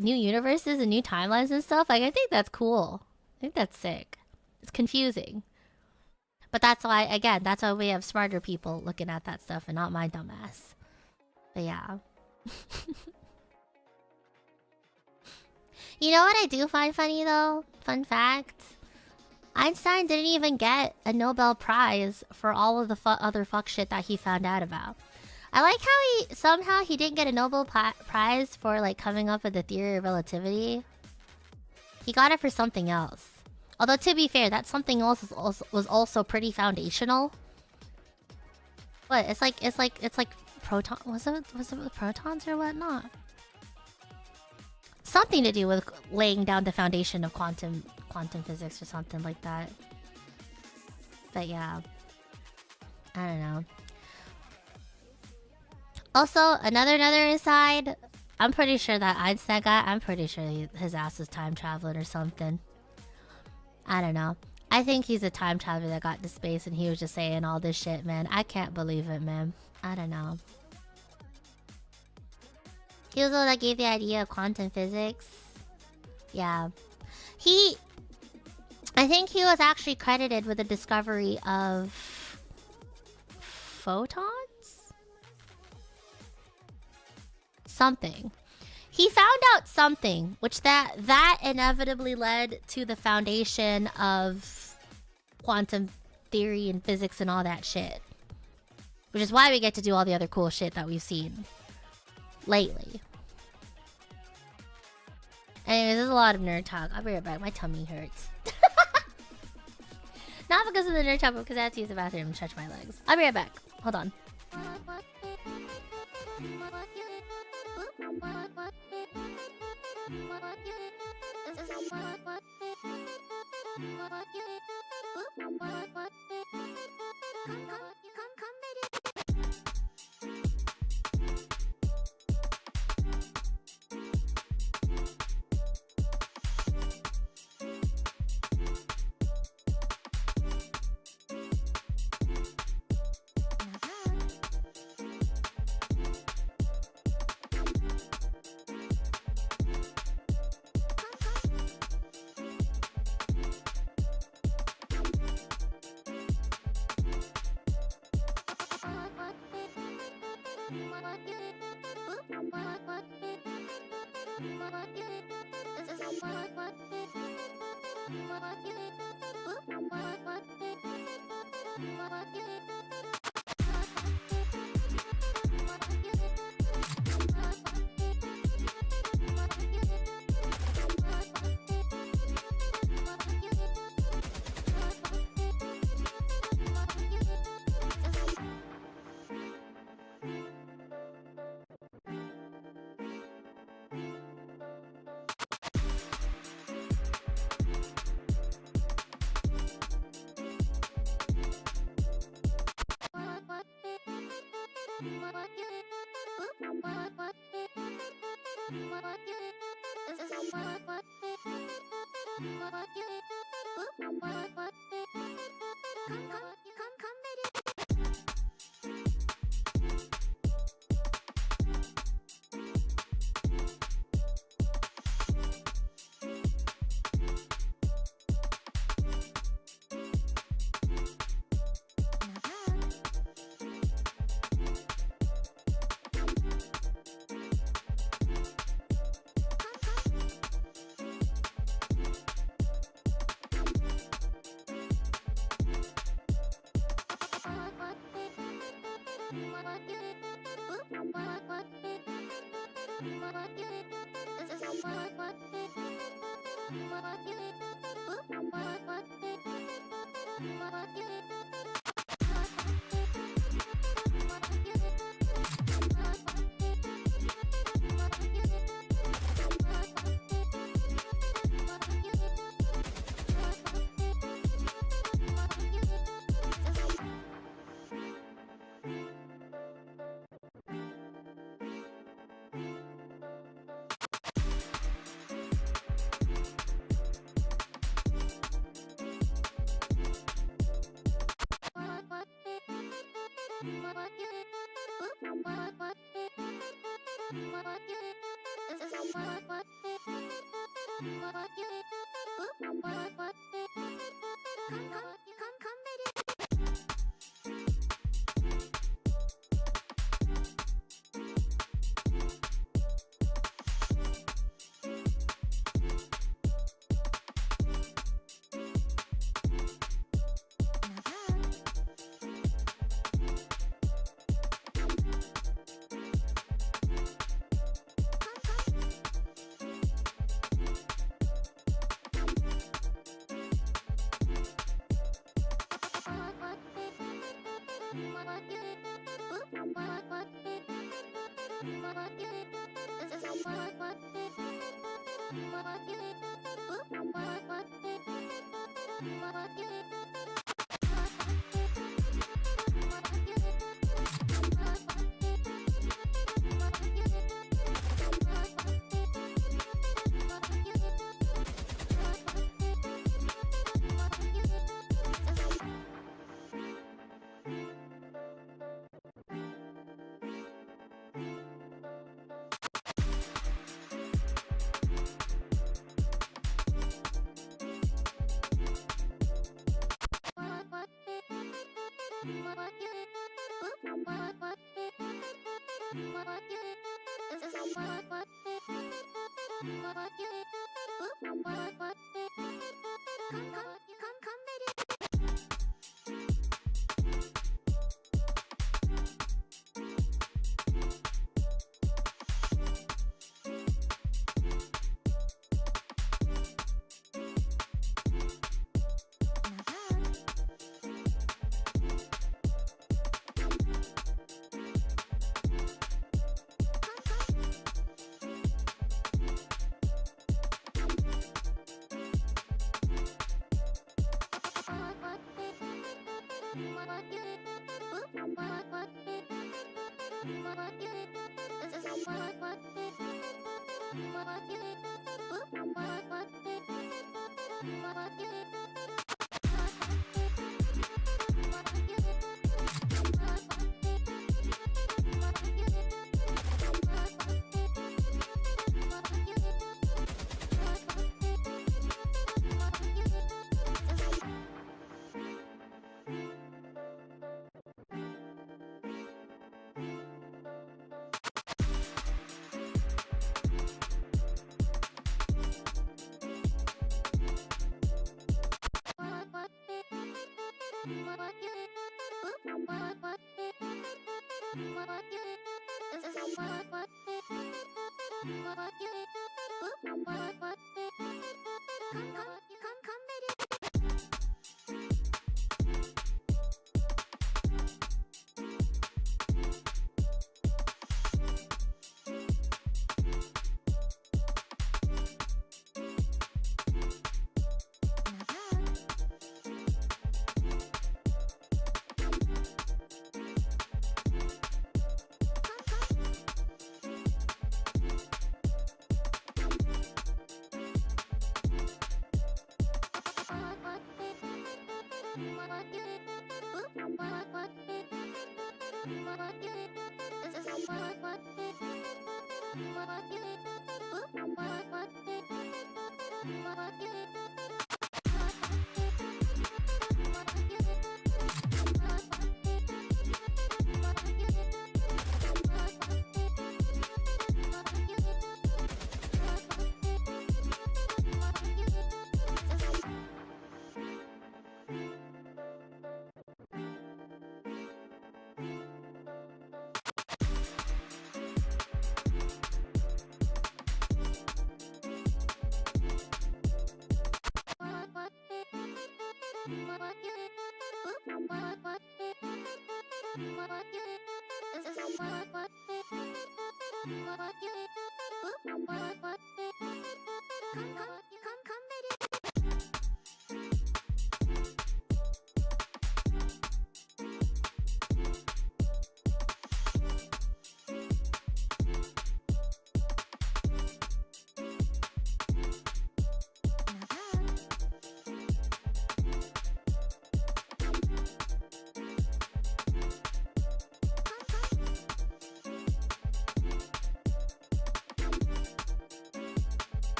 Speaker 1: new universes and new timelines and stuff, like, I think that's cool. I think that's sick. It's confusing. But that's why, again, that's why we have smarter people looking at that stuff and not my dumbass. But yeah. You know what I do find funny, though? Fun fact. Einstein didn't even get a Nobel Prize for all of the other fuck shit that he found out about. I like how somehow he didn't get a Nobel Prize for, like, coming up with the theory of relativity. He got it for something else. Although, to be fair, that something else was also pretty foundational. What? It's like proton. Was it with protons or whatnot? Something to do with laying down the foundation of quantum physics or something like that. But yeah, I don't know. Also, another aside. I'm pretty sure that Einstein guy. I'm pretty sure his ass is time traveling or something. I don't know. I think he's a time traveler that got to space and he was just saying all this shit, man. I can't believe it, man. I don't know. He was the one that gave the idea of quantum physics. Yeah. I think he was actually credited with the discovery of photons? Something. He found out something, which that inevitably led to the foundation of quantum theory and physics and all that shit. Which is why we get to do all the other cool shit that we've seen lately. Anyways, there's a lot of nerd talk. I'll be right back. My tummy hurts. Not because of the nerd talk, but because I have to use the bathroom and stretch my legs. I'll be right back. Hold on.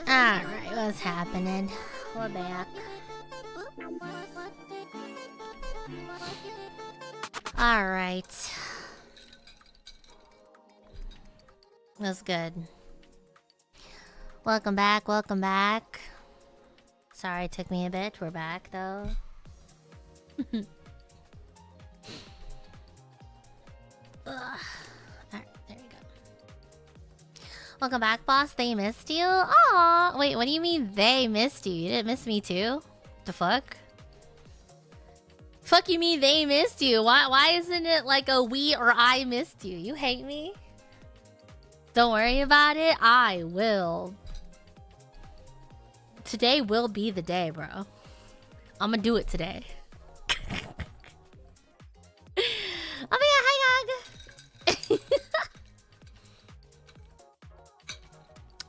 Speaker 1: Alright, what's happening? We're back. Alright. That's good. Welcome back, welcome back. Sorry it took me a bit. We're back though. Alright, there we go. Welcome back, boss. They missed you? Aw, wait, what do you mean they missed you? You didn't miss me too? The fuck? Fuck you mean they missed you? Why isn't it like a we or I missed you? You hate me? Don't worry about it. I will. Today will be the day, bro. I'm gonna do it today. Oh my god, hi Gog!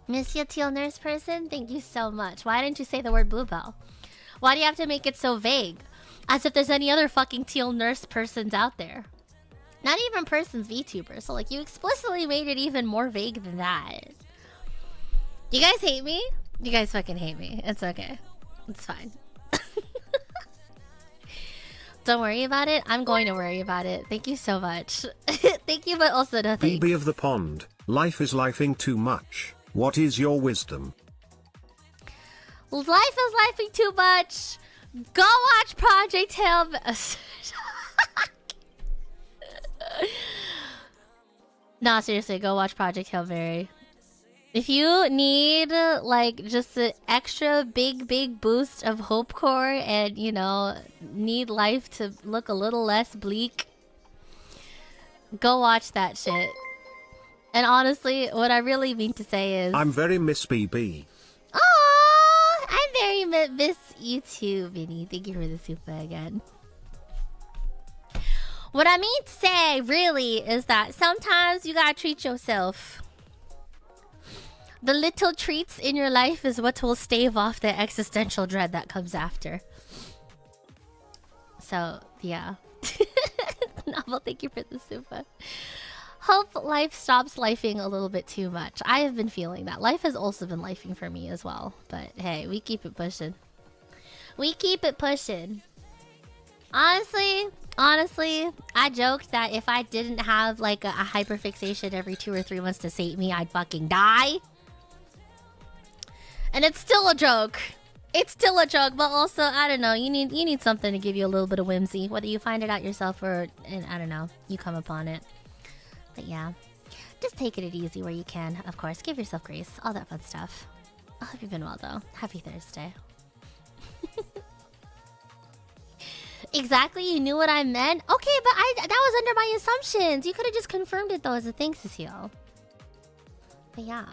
Speaker 1: Miss you, teal nurse person? Thank you so much. Why didn't you say the word Bluebell? Why do you have to make it so vague? As if there's any other fucking teal nurse persons out there. Not even persons VTuber. So like you explicitly made it even more vague than that. You guys hate me? You guys fucking hate me. It's okay. It's fine. Don't worry about it. I'm going to worry about it. Thank you so much. Thank you, but also no thanks.
Speaker 2: BB of the pond. Life is lifing too much. What is your wisdom?
Speaker 1: Life is lifing too much. Go watch Project Hail. Nah, seriously, go watch Project Hail Mary. If you need like just an extra big boost of hope core and you know need life to look a little less bleak, go watch that shit. And honestly, what I really mean to say is
Speaker 2: I'm very Miss BB.
Speaker 1: Aww, I'm very miss you too, Vinny. Thank you for the super again. What I mean to say really is that sometimes you gotta treat yourself. The little treats in your life is what will stave off the existential dread that comes after. So, yeah. Novel, thank you for the super. Hope life stops lifing a little bit too much. I have been feeling that. Life has also been lifing for me as well. But hey, we keep it pushing. We keep it pushing. Honestly, I joked that if I didn't have like a hyperfixation every 2 or 3 months to sate me, I'd fucking die. And it's still a joke. It's still a joke, but also, I don't know, you need something to give you a little bit of whimsy. Whether you find it out yourself or, and I don't know, you come upon it. But yeah, just take it easy where you can. Of course, give yourself grace. All that fun stuff. I hope you've been well, though. Happy Thursday. Exactly, you knew what I meant? Okay, but that was under my assumptions. You could have just confirmed it, though, as a thanks, Cecile. But yeah.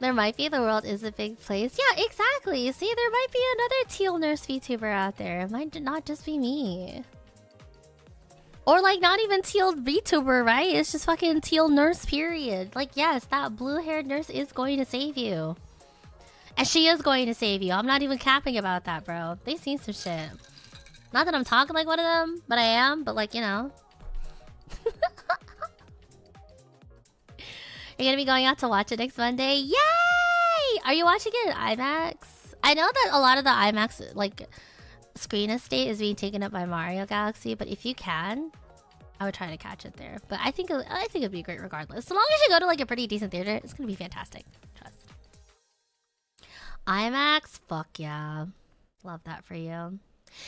Speaker 1: There might be, the world is a big place. Yeah, exactly. See, there might be another teal nurse VTuber out there. It might not just be me. Or like not even teal VTuber, right? It's just fucking teal nurse, period. Like, yes, that blue-haired nurse is going to save you. And she is going to save you. I'm not even capping about that, bro. They seen some shit. Not that I'm talking like one of them, but I am. But like, you know. You're gonna be going out to watch it next Monday? Yay! Are you watching it in IMAX? I know that a lot of the IMAX, like, screen estate is being taken up by Mario Galaxy, but if you can, I would try to catch it there. But I think it'd be great regardless. So long as you go to like a pretty decent theater, it's gonna be fantastic. Trust. IMAX, fuck yeah, love that for you.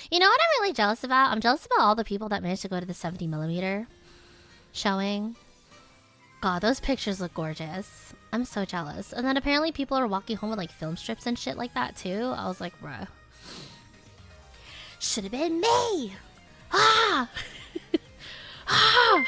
Speaker 1: You know what I'm really jealous about? I'm jealous about all the people that managed to go to the 70mm showing. God, those pictures look gorgeous. I'm so jealous. And then apparently people are walking home with like film strips and shit like that too. I was like, bruh. Should have been me! Ah! Ah!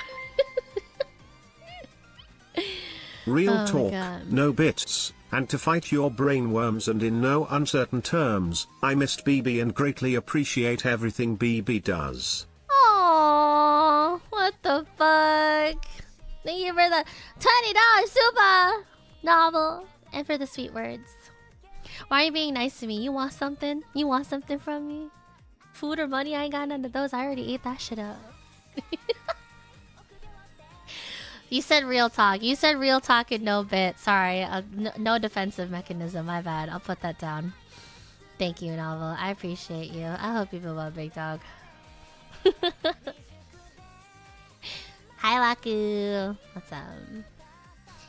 Speaker 2: Real talk, no bits, and to fight your brainworms and in no uncertain terms, I missed BB and greatly appreciate everything BB does.
Speaker 1: Aww, what the fuck? Thank you for the $20 super novel and for the sweet words. Why are you being nice to me? You want something? You want something from me? Food or money? I ain't got none of those. I already ate that shit up. You said real talk. You said real talk and no bit. Sorry. No defensive mechanism. My bad. I'll put that down. Thank you, Novel. I appreciate you. I hope you feel well, big dog. Hi, Waku. What's up?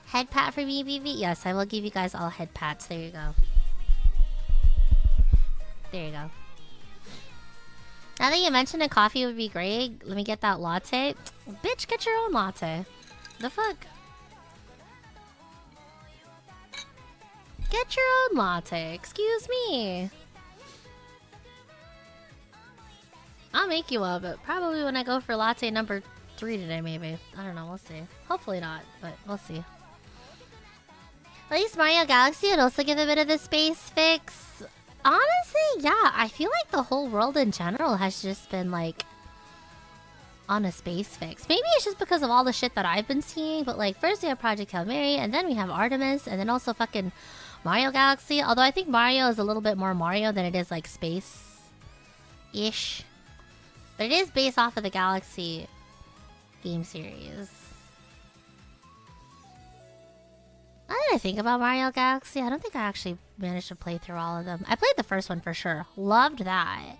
Speaker 1: Head pat for me, BB? Yes, I will give you guys all head pats. There you go. There you go. Now that you mentioned a coffee would be great, let me get that latte. Bitch, get your own latte. The fuck? Get your own latte. Excuse me. I'll make you one, but probably when I go for latte number 3 today, maybe. I don't know. We'll see. Hopefully not, but we'll see. At least Mario Galaxy would also give a bit of the space fix. Honestly, yeah. I feel like the whole world in general has just been like on a space fix. Maybe it's just because of all the shit that I've been seeing, but like first we have Project Hail Mary, and then we have Artemis, and then also fucking Mario Galaxy. Although I think Mario is a little bit more Mario than it is like space-ish. But it is based off of the Galaxy game series. Now that I think about Mario Galaxy, I don't think I actually managed to play through all of them. I played the first one for sure. Loved that.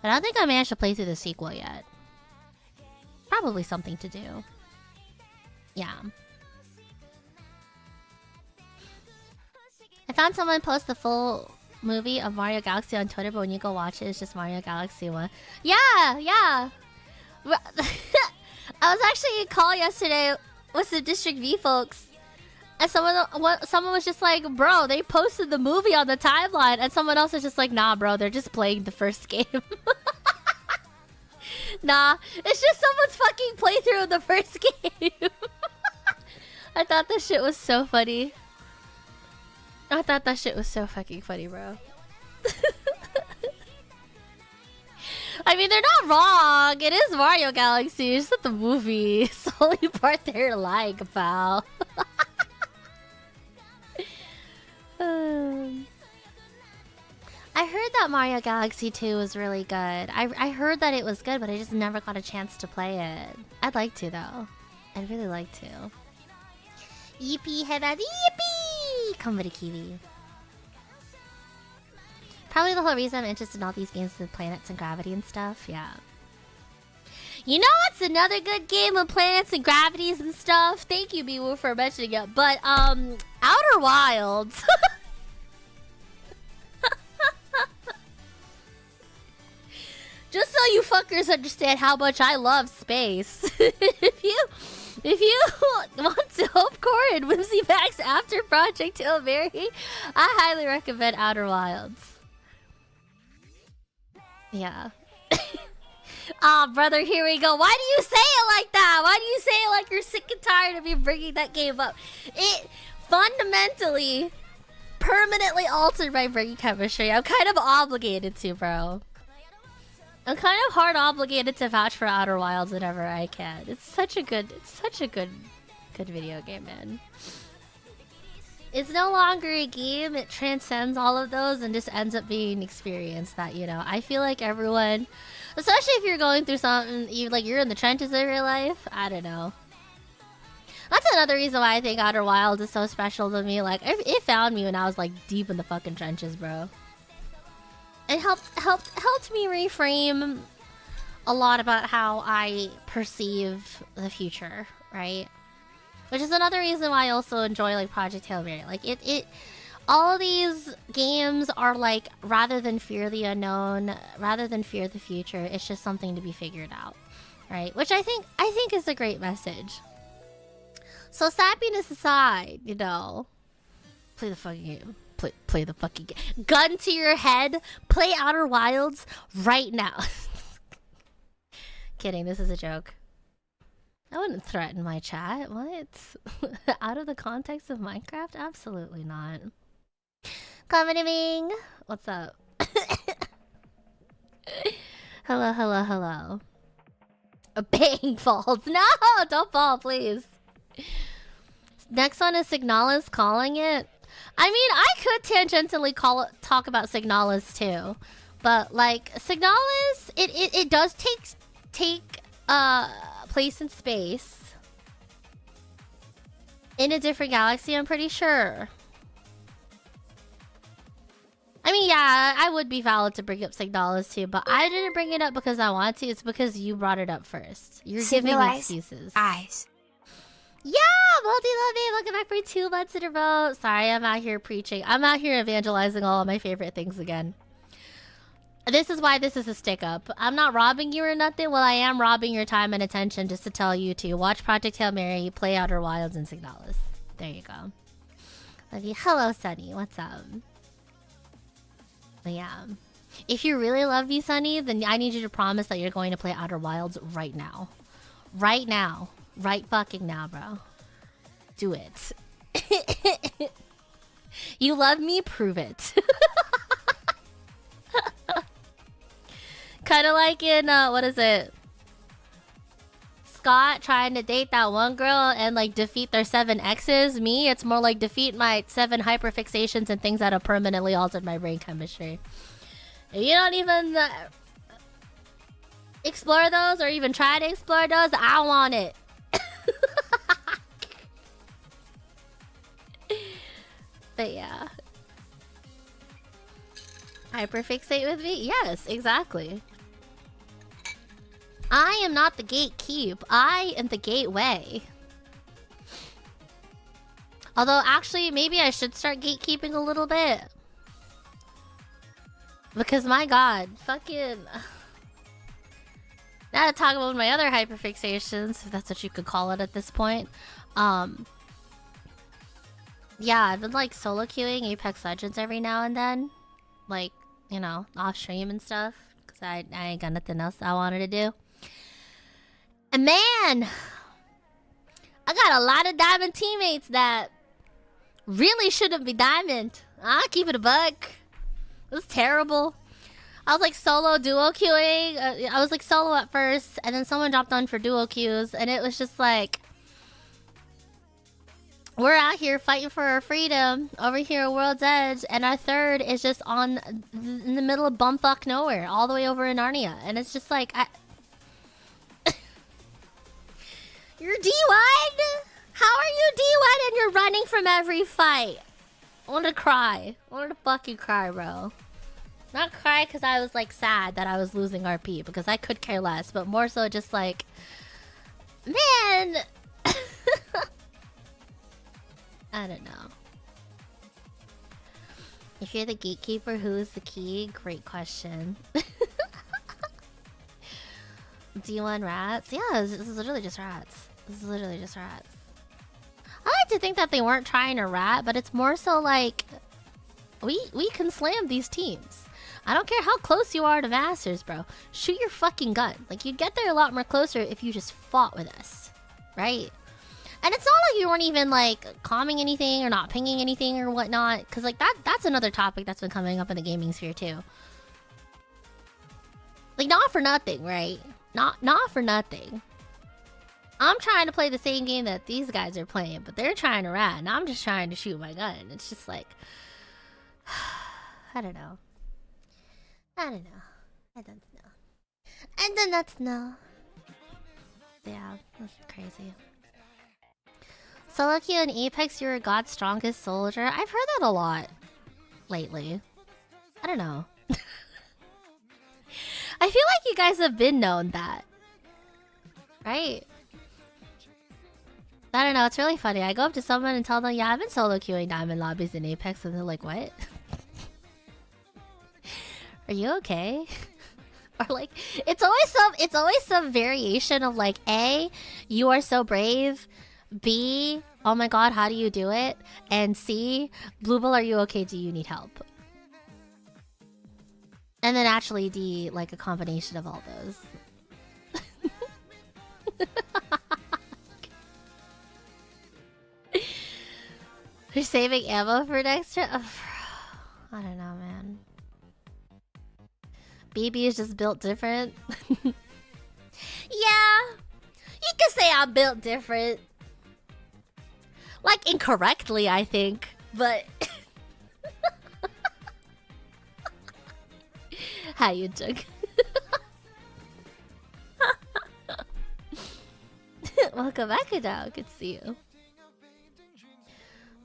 Speaker 1: But I don't think I managed to play through the sequel yet. Probably something to do. Yeah. I found someone post the full movie of Mario Galaxy on Twitter, but when you go watch it, it's just Mario Galaxy 1. Yeah, yeah. I was actually in a call yesterday with the District V folks, and someone was just like, bro, they posted the movie on the timeline, and someone else was just like, nah, bro, they're just playing the first game. Nah, it's just someone's fucking playthrough of the first game. I thought that shit was so funny. I thought that shit was so fucking funny, bro. I mean, they're not wrong. It is Mario Galaxy. It's not the movie. It's the only part they're like, pal. I heard that Mario Galaxy 2 was really good. I heard that it was good, but I just never got a chance to play it. I'd like to, though. I'd really like to. Yippee, head out. Yippee! Konberu Kiwi. Probably the whole reason I'm interested in all these games with planets and gravity and stuff. Yeah. You know what's another good game with planets and gravities and stuff? Thank you, Biwoo, for mentioning it. But, Outer Wilds. Just so you fuckers understand how much I love space. If you want to hope core and Whimsy Max after Project Hail Mary, I highly recommend Outer Wilds. Yeah. Ah, brother, here we go. Why do you say it like that? Why do you say it like you're sick and tired of me bringing that game up? It fundamentally, permanently altered my brain chemistry. I'm kind of obligated to, bro. I'm kind of hard obligated to vouch for Outer Wilds whenever I can. It's such a good video game, man. It's no longer a game. It transcends all of those and just ends up being an experience that, you know, I feel like everyone, especially if you're going through something, you're in the trenches of your life. I don't know. That's another reason why I think Outer Wilds is so special to me. Like, it found me when I was like deep in the fucking trenches, bro. It helped me reframe a lot about how I perceive the future, right? Which is another reason why I also enjoy like Project Hail Mary. Like all of these games are like, rather than fear the unknown, rather than fear the future, it's just something to be figured out, right? Which I think is a great message. So sappiness aside, you know, play the fucking game. Play the fucking game. Gun to your head. Play Outer Wilds right now. Kidding, this is a joke. I wouldn't threaten my chat. What? Out of the context of Minecraft? Absolutely not. Commenting. What's up? Hello. A bang falls. No, don't fall, please. Next one is Signalis calling it. I mean, I could tangentially talk about Signalis too, but like Signalis, it does take place in space in a different galaxy. I'm pretty sure. I mean, yeah, I would be valid to bring up Signalis too, but I didn't bring it up because I want to. It's because you brought it up first. You're giving me excuses.
Speaker 3: Eyes.
Speaker 1: Yeah, multi-lovey, welcome back for 2 months in a row. Sorry, I'm out here preaching. I'm out here evangelizing all of my favorite things again. This is why this is a stick-up. I'm not robbing you or nothing. Well, I am robbing your time and attention just to tell you to watch Project Hail Mary, play Outer Wilds, and Signalis. There you go. Love you. Hello, Sunny. What's up? But yeah. If you really love me, Sunny, then I need you to promise that you're going to play Outer Wilds right now. Right now. Right fucking now, bro. Do it. You love me? Prove it. Kind of like in, what is it? Scott trying to date that one girl and like defeat their 7 exes. Me, it's more like defeat my 7 hyperfixations and things that have permanently altered my brain chemistry. If you don't even explore those or even try to explore those, I want it. But yeah. Hyperfixate with me? Yes, exactly. I am not the gatekeep. I am the gateway. Although, actually, maybe I should start gatekeeping a little bit. Because, my god, fucking... Now to talk about my other hyperfixations, if that's what you could call it at this point. Yeah, I've been like solo queuing Apex Legends every now and then. Like, you know, off stream and stuff. Because I ain't got nothing else I wanted to do. And man, I got a lot of diamond teammates that really shouldn't be diamond. I'll keep it a buck. It was terrible. I was like solo duo queuing. I was like solo at first, and then someone dropped on for duo queues, and it was just like, we're out here fighting for our freedom over here at World's Edge, and our third is just in the middle of bumfuck nowhere, all the way over in Narnia, and it's just like, you're D1? How are you D1 and you're running from every fight? I want to cry. I want to fucking cry, bro. Not cry because I was like sad that I was losing RP, because I could care less, but more so just like, man. I don't know. If you're the gatekeeper, who is the key? Great question. D1 rats? Yeah, this is literally just rats. This is literally just rats. I like to think that they weren't trying to rat, but it's more so like, we can slam these teams. I don't care how close you are to Masters, bro. Shoot your fucking gun. Like, you'd get there a lot more closer if you just fought with us. Right? And it's not like you weren't even, like, calming anything or not pinging anything or whatnot. Because, like, that's another topic that's been coming up in the gaming sphere, too. Like, not for nothing, right? Not for nothing. I'm trying to play the same game that these guys are playing, but they're trying to run, and I'm just trying to shoot my gun. It's just like... I don't know. I don't know. I don't know. I do not know. Yeah, that's crazy. Solo queue in Apex, you're God's strongest soldier. I've heard that a lot lately. I don't know. I feel like you guys have been known that. Right? I don't know, it's really funny. I go up to someone and tell them, yeah, I've been solo queuing diamond lobbies in Apex, and they're like, what? Are you okay? Or like, it's always some variation of like, A, you are so brave. B, oh my god, how do you do it? And C, Bluebell, are you okay? Do you need help? And then actually D, like a combination of all those. You're saving ammo for next year? I don't know, man. BB is just built different. Yeah, you can say I'm built different. Like, incorrectly, I think, but... How you took? Welcome back, Adao. Good to see you.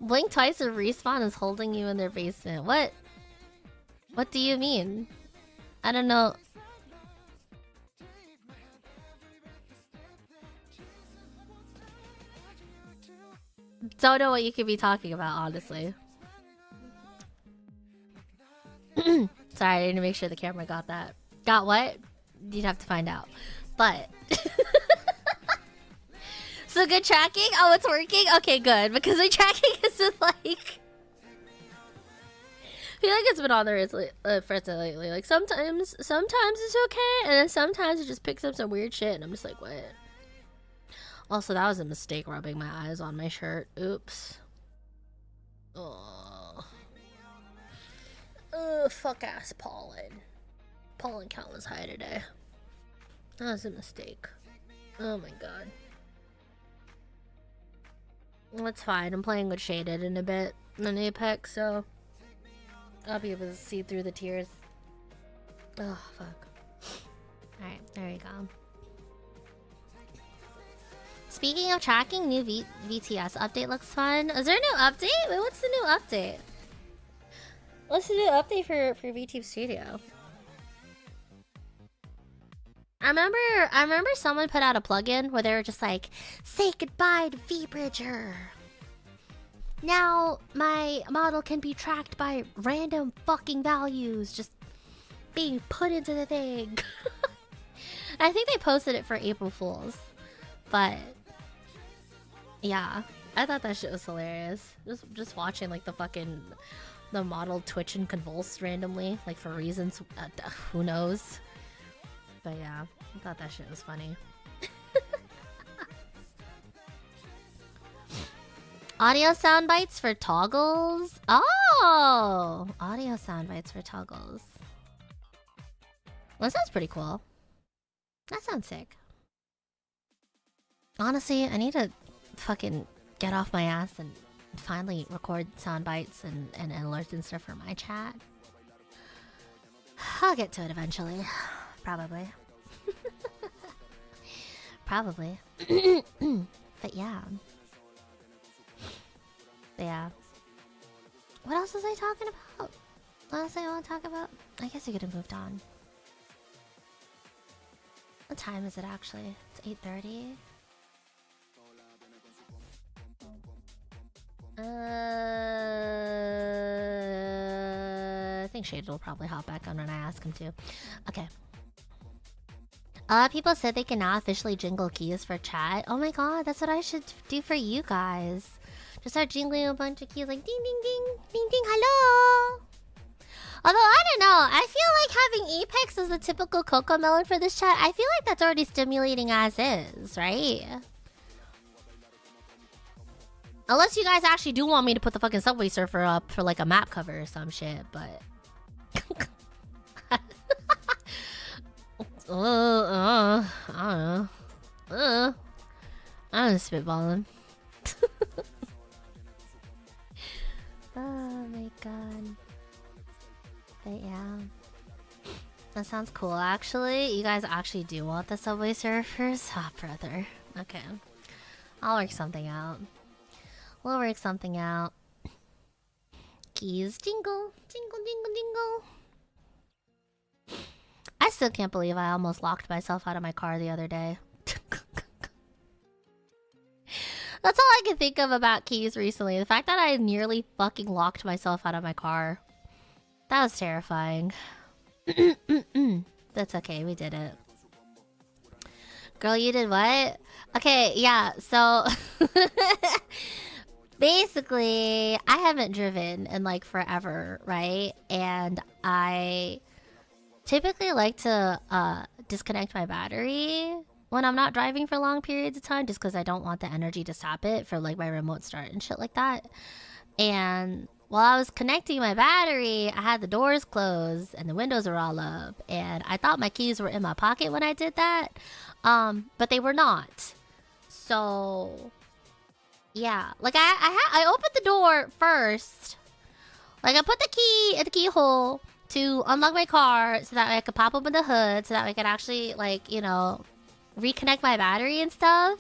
Speaker 1: Blink twice or respawn is holding you in their basement. What? What do you mean? I don't know. Don't know what you could be talking about, honestly. Sorry, I didn't make sure the camera got that. Got what? You'd have to find out. But... So good tracking? Oh, it's working? Okay, good. Because my tracking has been like... I feel like it's been on there for it lately. Like, sometimes it's okay, and then sometimes it just picks up some weird shit, and I'm just like, what? Also, that was a mistake rubbing my eyes on my shirt. Oops. Oh. Ugh, fuck ass pollen. Pollen count was high today. That was a mistake. Oh my god. That's fine. I'm playing with Shaded in a bit in Apex, so I'll be able to see through the tears. Oh, fuck. Alright, there we go. Speaking of tracking, new VTS update looks fun. Is there a new update? Wait, what's the new update? What's the new update for VTube Studio? I remember someone put out a plugin where they were just like, say goodbye to VBridger. Now my model can be tracked by random fucking values just being put into the thing. I think they posted it for April Fools. But yeah, I thought that shit was hilarious. Just watching like the model twitch and convulse randomly, like for reasons who knows. But yeah, I thought that shit was funny. Audio sound bites for toggles? Oh! Audio sound bites for toggles. Well, that sounds pretty cool. That sounds sick. Honestly, I need to fucking get off my ass and finally record sound bites and alerts and stuff for my chat. I'll get to it eventually. Probably. Probably. But yeah. What else was I talking about? What else I want to talk about? I guess we could have moved on. What time is it actually? It's 8:30. I think Shade will probably hop back on when I ask him to. Okay. People said they can now officially jingle keys for chat. Oh my god, that's what I should do for you guys. Just start jingling a bunch of keys like ding ding ding, ding ding, hello. Although, I don't know, I feel like having Apex as the typical Cocomelon for this chat, I feel like that's already stimulating as is, right? Unless you guys actually do want me to put the fucking Subway Surfer up for like a map cover or some shit, but... I don't know. I'm spitballing. Oh my god. But yeah. That sounds cool, actually. You guys actually do want the Subway Surfers? Ah, brother. Okay. I'll work something out. We'll work something out. Keys jingle. Jingle, jingle, jingle. I still can't believe I almost locked myself out of my car the other day. That's all I can think of about keys recently. The fact that I nearly fucking locked myself out of my car. That was terrifying. That's okay, we did it. Girl, you did what? Okay, yeah, so... basically, I haven't driven in like forever, right? And I typically like to disconnect my battery when I'm not driving for long periods of time, just because I don't want the energy to sap it for like my remote start and shit like that. And while I was connecting my battery, I had the doors closed and the windows were all up, and I thought my keys were in my pocket when I did that, but they were not. So yeah, like I opened the door first, like I put the key in the keyhole to unlock my car so that I could pop open the hood so that I could actually, like, you know, reconnect my battery and stuff.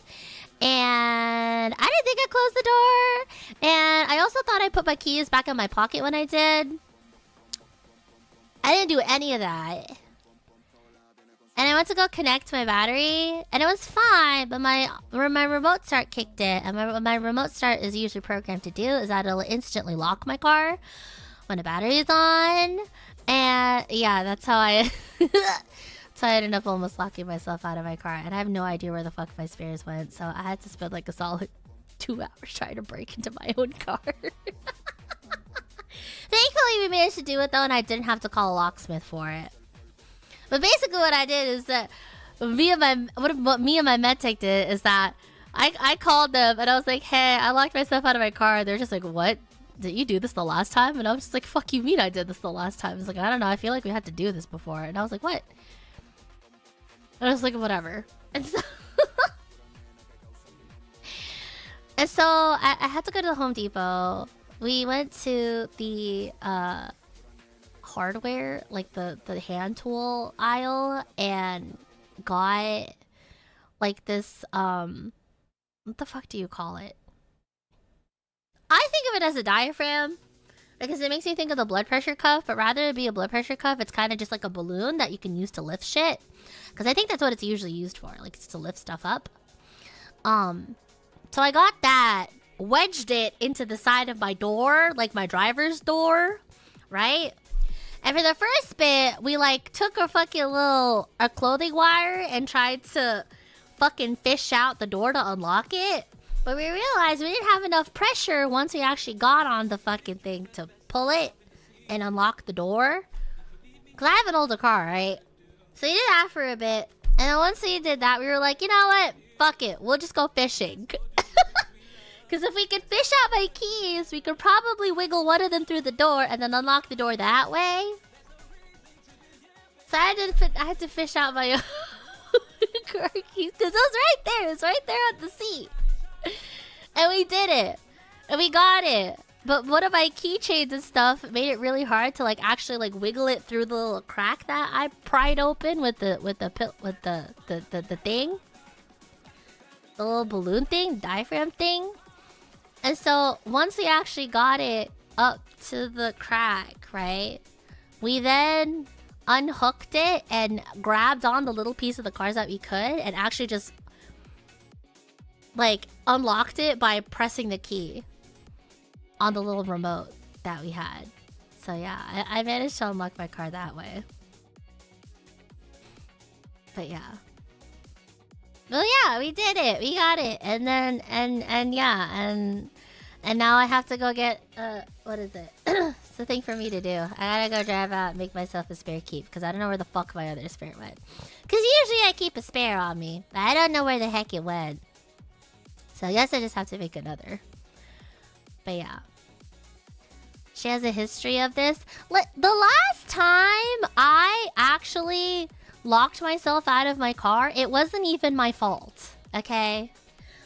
Speaker 1: And I didn't think I closed the door. And I also thought I put my keys back in my pocket when I did. I didn't do any of that. And I went to go connect my battery, and it was fine, but my remote start kicked in. And my remote start is usually programmed to do is that it'll instantly lock my car when the battery is on. And yeah, that's how I... So I ended up almost locking myself out of my car, and I have no idea where the fuck my spares went, so I had to spend like a solid 2 hours trying to break into my own car. Thankfully we managed to do it though, and I didn't have to call a locksmith for it. But basically what I did is that what me and my medtech did is that I called them and I was like, hey, I locked myself out of my car. They're just like, what? Did you do this the last time? And I was just like, fuck you mean I did this the last time? It's like, I don't know, I feel like we had to do this before. And I was like, what? And I was like, whatever. And so and so I had to go to the Home Depot. We went to the hardware, like the hand tool aisle, and got like this what the fuck do you call it? I think of it as a diaphragm because it makes me think of the blood pressure cuff, but rather than be a blood pressure cuff, it's kind of just like a balloon that you can use to lift shit. Because I think that's what it's usually used for, like it's to lift stuff up. So I got that, wedged it into the side of my door, like my driver's door, right? And for the first bit, we like took a fucking a clothing wire and tried to fucking fish out the door to unlock it. But we realized we didn't have enough pressure once we actually got on the fucking thing to pull it and unlock the door. Because I have an older car, right? So we did that for a bit. And then once we did that, we were like, you know what? Fuck it. We'll just go fishing. Because if we could fish out my keys, we could probably wiggle one of them through the door and then unlock the door that way. So I had to fish out my car keys. Because it was right there. It was right there on the seat. And we did it. And we got it. But one of my keychains and stuff made it really hard to like actually like wiggle it through the little crack that I pried open with the thing. The little balloon thing, diaphragm thing. And so once we actually got it up to the crack, right? We then unhooked it and grabbed on the little piece of the cars that we could and actually just like unlocked it by pressing the key on the little remote that we had. So yeah, I managed to unlock my car that way. But yeah. Well, yeah, we did it. We got it. And then, and yeah, and now I have to go get, what is it? It's a thing for me to do. I gotta go drive out and make myself a spare keep, because I don't know where the fuck my other spare went. Because usually I keep a spare on me, but I don't know where the heck it went. So I guess I just have to make another. But yeah. She has a history of this. The last time I actually locked myself out of my car, it wasn't even my fault, okay?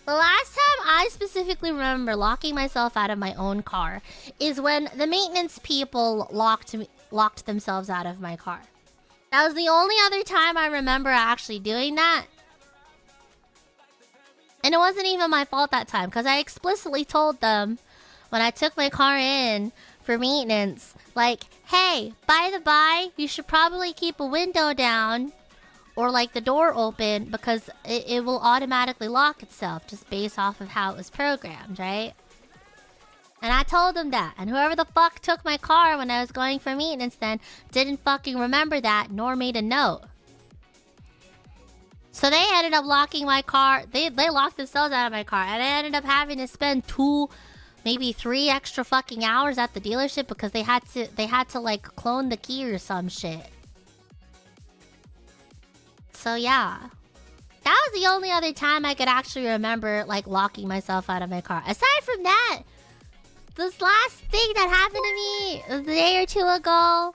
Speaker 1: The last time I specifically remember locking myself out of my own car is when the maintenance people locked themselves out of my car. That was the only other time I remember actually doing that. And it wasn't even my fault that time, because I explicitly told them when I took my car in for maintenance, like, hey, by the by, you should probably keep a window down or like the door open, because it will automatically lock itself just based off of how it was programmed, right? And I told them that. And whoever the fuck took my car when I was going for maintenance then didn't fucking remember that, nor made a note. So they ended up locking my car. They locked themselves out of my car. And I ended up having to spend 2, maybe 3 extra fucking hours at the dealership because they had to like clone the key or some shit. So yeah. That was the only other time I could actually remember like locking myself out of my car. Aside from that, this last thing that happened to me a day or 2 ago,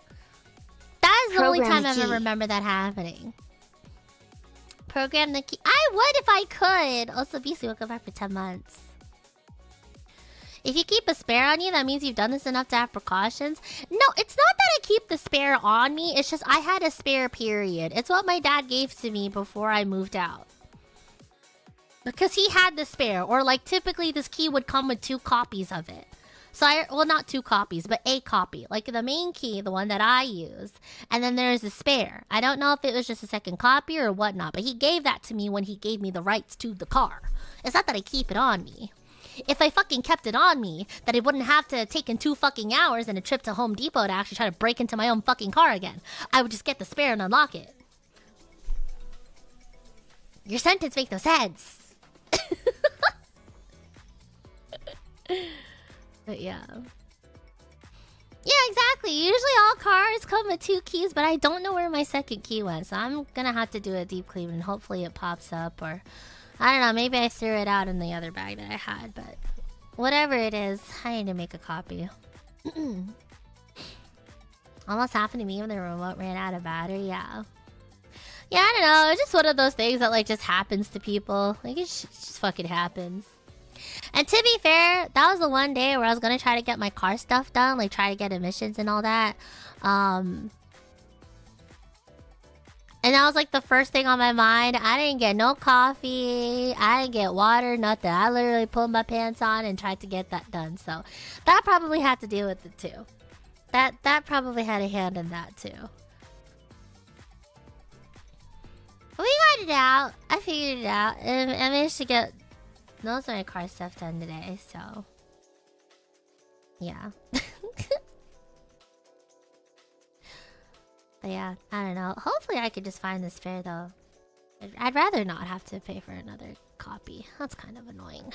Speaker 1: that is the only time I ever remember that happening. Program the key. I would if I could. Also, BC will go back for 10 months. If you keep a spare on you, that means you've done this enough to have precautions. No, it's not that I keep the spare on me. It's just I had a spare, period. It's what my dad gave to me before I moved out. Because he had the spare. Or like typically this key would come with 2 copies of it. So well, not 2 copies, but a copy. Like the main key, the one that I use. And then there's a spare. I don't know if it was just a second copy or whatnot. But he gave that to me when he gave me the rights to the car. It's not that I keep it on me. If I fucking kept it on me, that it wouldn't have to have taken 2 fucking hours and a trip to Home Depot to actually try to break into my own fucking car again. I would just get the spare and unlock it. Your sentence makes no sense. But yeah. Yeah, exactly. Usually all cars come with 2 keys, but I don't know where my second key went. So I'm gonna have to do a deep clean and hopefully it pops up, or I don't know, maybe I threw it out in the other bag that I had, but whatever it is, I need to make a copy. Almost happened to me when the remote ran out of battery, yeah. Yeah, I don't know, it's just one of those things that like just happens to people. Like it just fucking happens. And to be fair, that was the one day where I was gonna try to get my car stuff done, like try to get emissions and all that. And that was like the first thing on my mind. I didn't get no coffee. I didn't get water, nothing. I literally pulled my pants on and tried to get that done. So that probably had to deal with it too. That probably had a hand in that too. But we got it out. I figured it out. And I managed to get most of my car stuff done today, so yeah. But yeah, I don't know. Hopefully I could just find this spare though. I'd rather not have to pay for another copy. That's kind of annoying.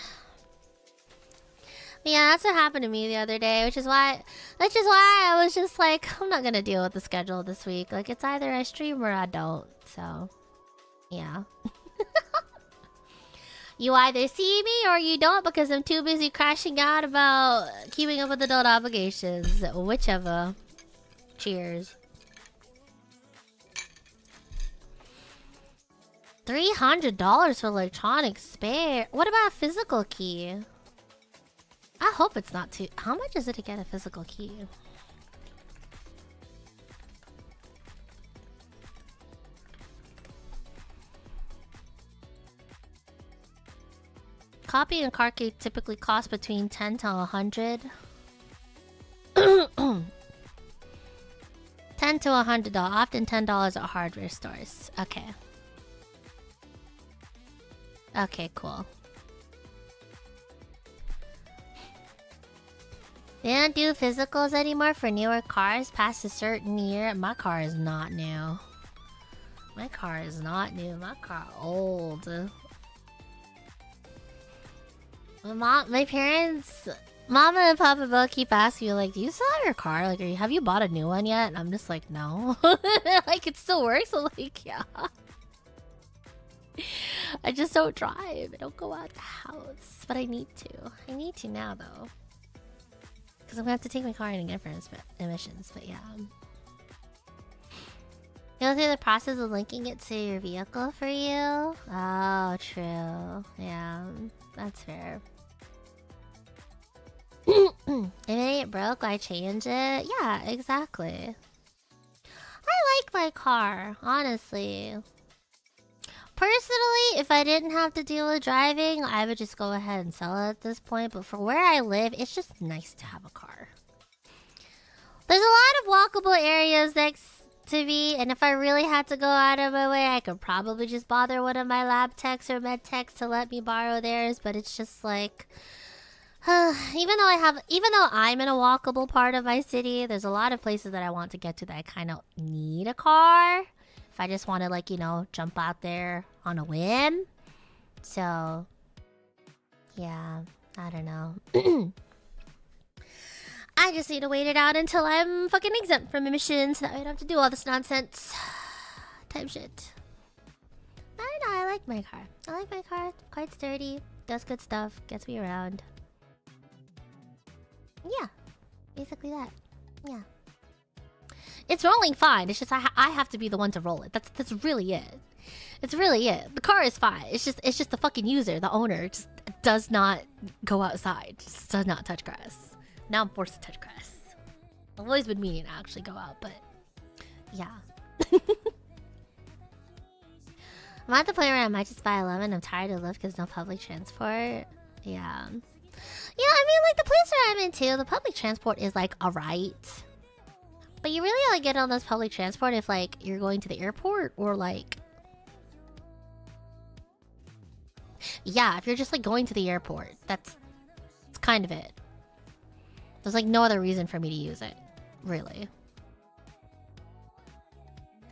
Speaker 1: But yeah, that's what happened to me the other day, which is why I was just like, I'm not gonna deal with the schedule this week. Like it's either I stream or I don't. So yeah. You either see me or you don't because I'm too busy crashing out about keeping up with adult obligations. Whichever. Cheers. $300 for electronic spare. What about a physical key? I hope it's not too... How much is it to get a physical key? Copy and car key typically cost between 10 to 100. 10 to $100. Often $10 at hardware stores. Okay. Okay, cool. They don't do physicals anymore for newer cars past a certain year. My car is not new. My car is not new. My car old. My parents, Mama and Papa both keep asking me, like, do you still have your car? Like, have you bought a new one yet? And I'm just like, no. Like, it still works? I'm like, yeah. I just don't drive. I don't go out the house. But I need to. I need to now, though. Because I'm going to have to take my car in again for emissions. But yeah. Go through the process of linking it to your vehicle for you? Oh, true. Yeah, that's fair. If it ain't broke, why change it? Yeah, exactly. I like my car, honestly. Personally, if I didn't have to deal with driving, I would just go ahead and sell it at this point. But for where I live, it's just nice to have a car. There's a lot of walkable areas next to me, and if I really had to go out of my way, I could probably just bother one of my lab techs or med techs to let me borrow theirs. But it's just like, even though I'm in a walkable part of my city, there's a lot of places that I want to get to that I kind of need a car. If I just want to, like, you know, jump out there on a whim. So, yeah, I don't know. I just need to wait it out until I'm fucking exempt from emissions so that I don't have to do all this nonsense. Type shit. I don't know, I like my car. I like my car. Quite sturdy. Does good stuff. Gets me around. Yeah. Basically that. Yeah. It's rolling fine. It's just I have to be the one to roll it. That's really it. It's really it. The car is fine. It's just the fucking user, the owner, just does not go outside. Just does not touch grass. Now I'm forced to touch grass. I've always been meaning to actually go out, but yeah. I'm at the point where I might just buy 11. I'm tired of Lyft because no public transport. Yeah. Yeah, I mean, like, the place where I'm in too, the public transport is like alright. But you really only get on those public transport if, like, you're going to the airport or, like... Yeah, if you're just, like, going to the airport. That's kind of it. There's, like, no other reason for me to use it. Really.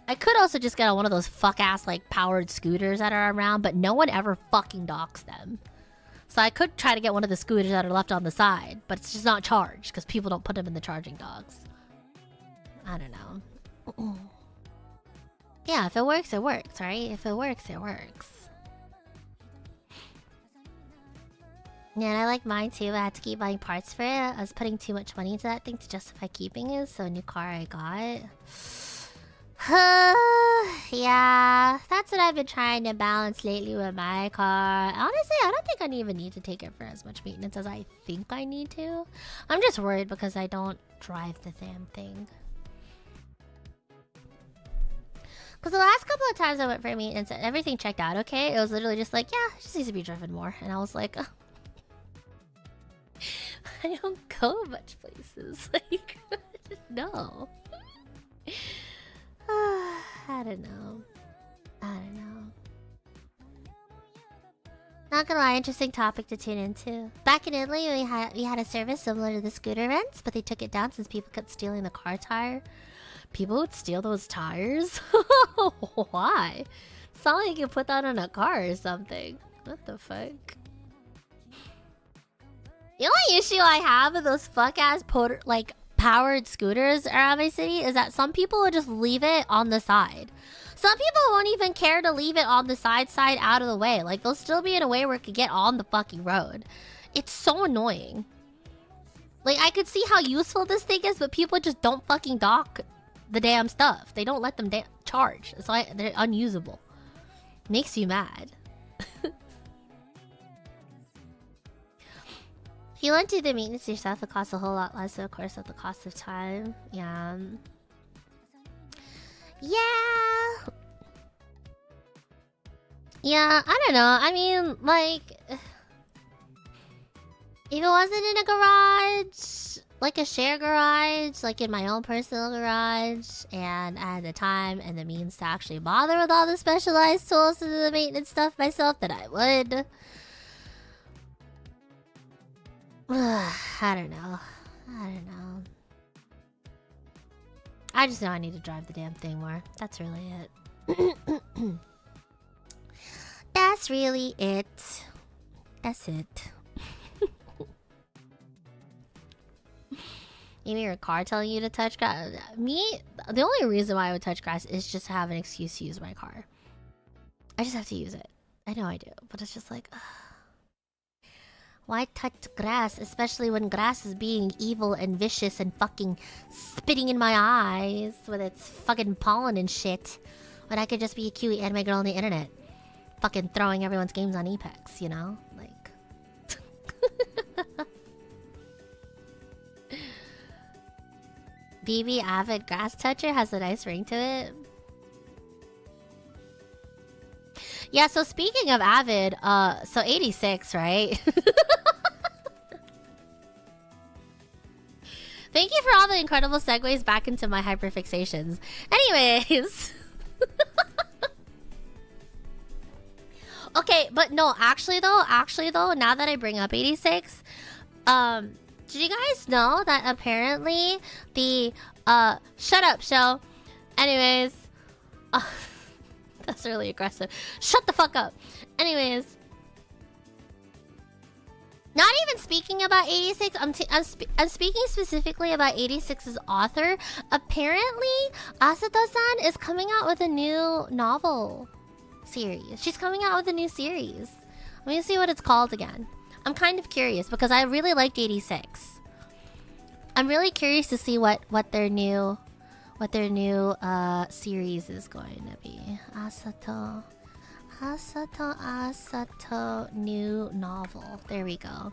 Speaker 1: I could also just get on one of those fuck-ass, like, powered scooters that are around, but no one ever fucking docks them. So I could try to get one of the scooters that are left on the side, but it's just not charged, because people don't put them in the charging docks. I don't know. Yeah, if it works, right? If it works, it works. Yeah, and I like mine too. I had to keep buying parts for it. I was putting too much money into that thing to justify keeping it, so a new car I got. Yeah, that's what I've been trying to balance lately with my car. Honestly, I don't think I even need to take it for as much maintenance as I think I need to. I'm just worried because I don't drive the damn thing. Because the last couple of times I went for maintenance and everything checked out okay, it was literally just like, yeah, it just needs to be driven more. And I was like, oh. I don't go much places. Like, no. I don't know. Not gonna lie, interesting topic to tune into. Back in Italy, we had a service similar to the scooter rents, but they took it down since people kept stealing the car tire. People would steal those tires? Why? It's not like you can put that on a car or something. What the fuck? The only issue I have with those fuck-ass powered scooters around my city is that some people will just leave it on the side. Some people won't even care to leave it on the side out of the way. Like, they'll still be in a way where it could get on the fucking road. It's so annoying. Like, I could see how useful this thing is, but people just don't fucking dock the damn stuff. They don't let them charge. It's like they're unusable. Makes you mad. If you want to do the maintenance yourself, it costs a whole lot less, of course, at the cost of time. Yeah. Yeah, I don't know. I mean, like, if it wasn't in a garage, like a shared garage, like in my own personal garage, and I had the time and the means to actually bother with all the specialized tools to do the maintenance stuff myself, then I would. I don't know. I just know I need to drive the damn thing more. That's really it. That's really it. That's it. You mean your car telling you to touch grass? Me, the only reason why I would touch grass is just to have an excuse to use my car. I just have to use it. I know I do, but it's just like... Why touch grass, especially when grass is being evil and vicious and fucking spitting in my eyes with its fucking pollen and shit? When I could just be a cute anime girl on the internet. Fucking throwing everyone's games on EVE.EXE, you know? Like... BB Avid Grass Toucher has a nice ring to it. Yeah, so speaking of Avid, so 86, right? Thank you for all the incredible segues back into my hyperfixations. Anyways. Okay, but no, actually though, now that I bring up 86, did you guys know that apparently the, shut up show, anyways, that's really aggressive. Shut the fuck up. Anyways, not even speaking about 86. I'm speaking specifically about 86's author. Apparently, Asato-san is coming out with a new novel series. She's coming out with a new series. Let me see what it's called again. I'm kind of curious because I really liked 86. I'm really curious to see what their new series is going to be. Asato new novel. There we go.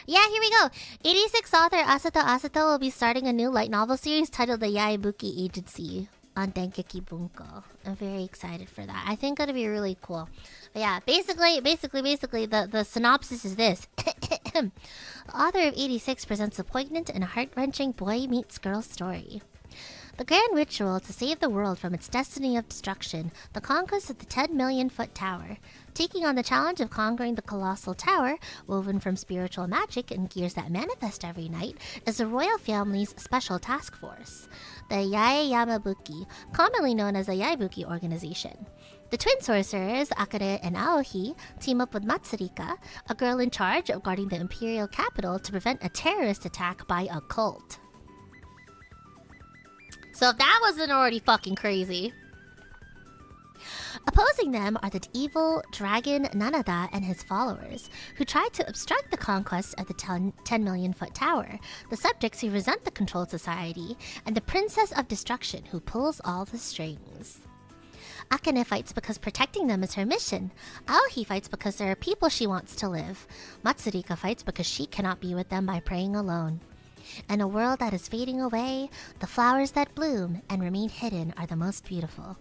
Speaker 1: Yeah, here we go. 86 author Asato will be starting a new light novel series titled The Yaebuki Agency on Dengeki Bunko. I'm very excited for that. I think it'll be really cool. But yeah, basically, the synopsis is this. The author of 86 presents a poignant and heart-wrenching boy meets girl story. The grand ritual to save the world from its destiny of destruction, the conquest of the 10 million foot tower. Taking on the challenge of conquering the colossal tower, woven from spiritual magic and gears that manifest every night, is the royal family's special task force, the Yae Yamabuki, commonly known as the Yaebuki organization. The twin sorcerers, Akane and Aohi, team up with Matsurika, a girl in charge of guarding the imperial capital to prevent a terrorist attack by a cult. So if that wasn't already fucking crazy. Opposing them are the evil dragon Nanada and his followers, who try to obstruct the conquest of the 10 million foot tower, the subjects who resent the controlled society, and the princess of destruction who pulls all the strings. Akane fights because protecting them is her mission. Aohi fights because there are people she wants to live. Matsurika fights because she cannot be with them by praying alone. In a world that is fading away, the flowers that bloom and remain hidden are the most beautiful.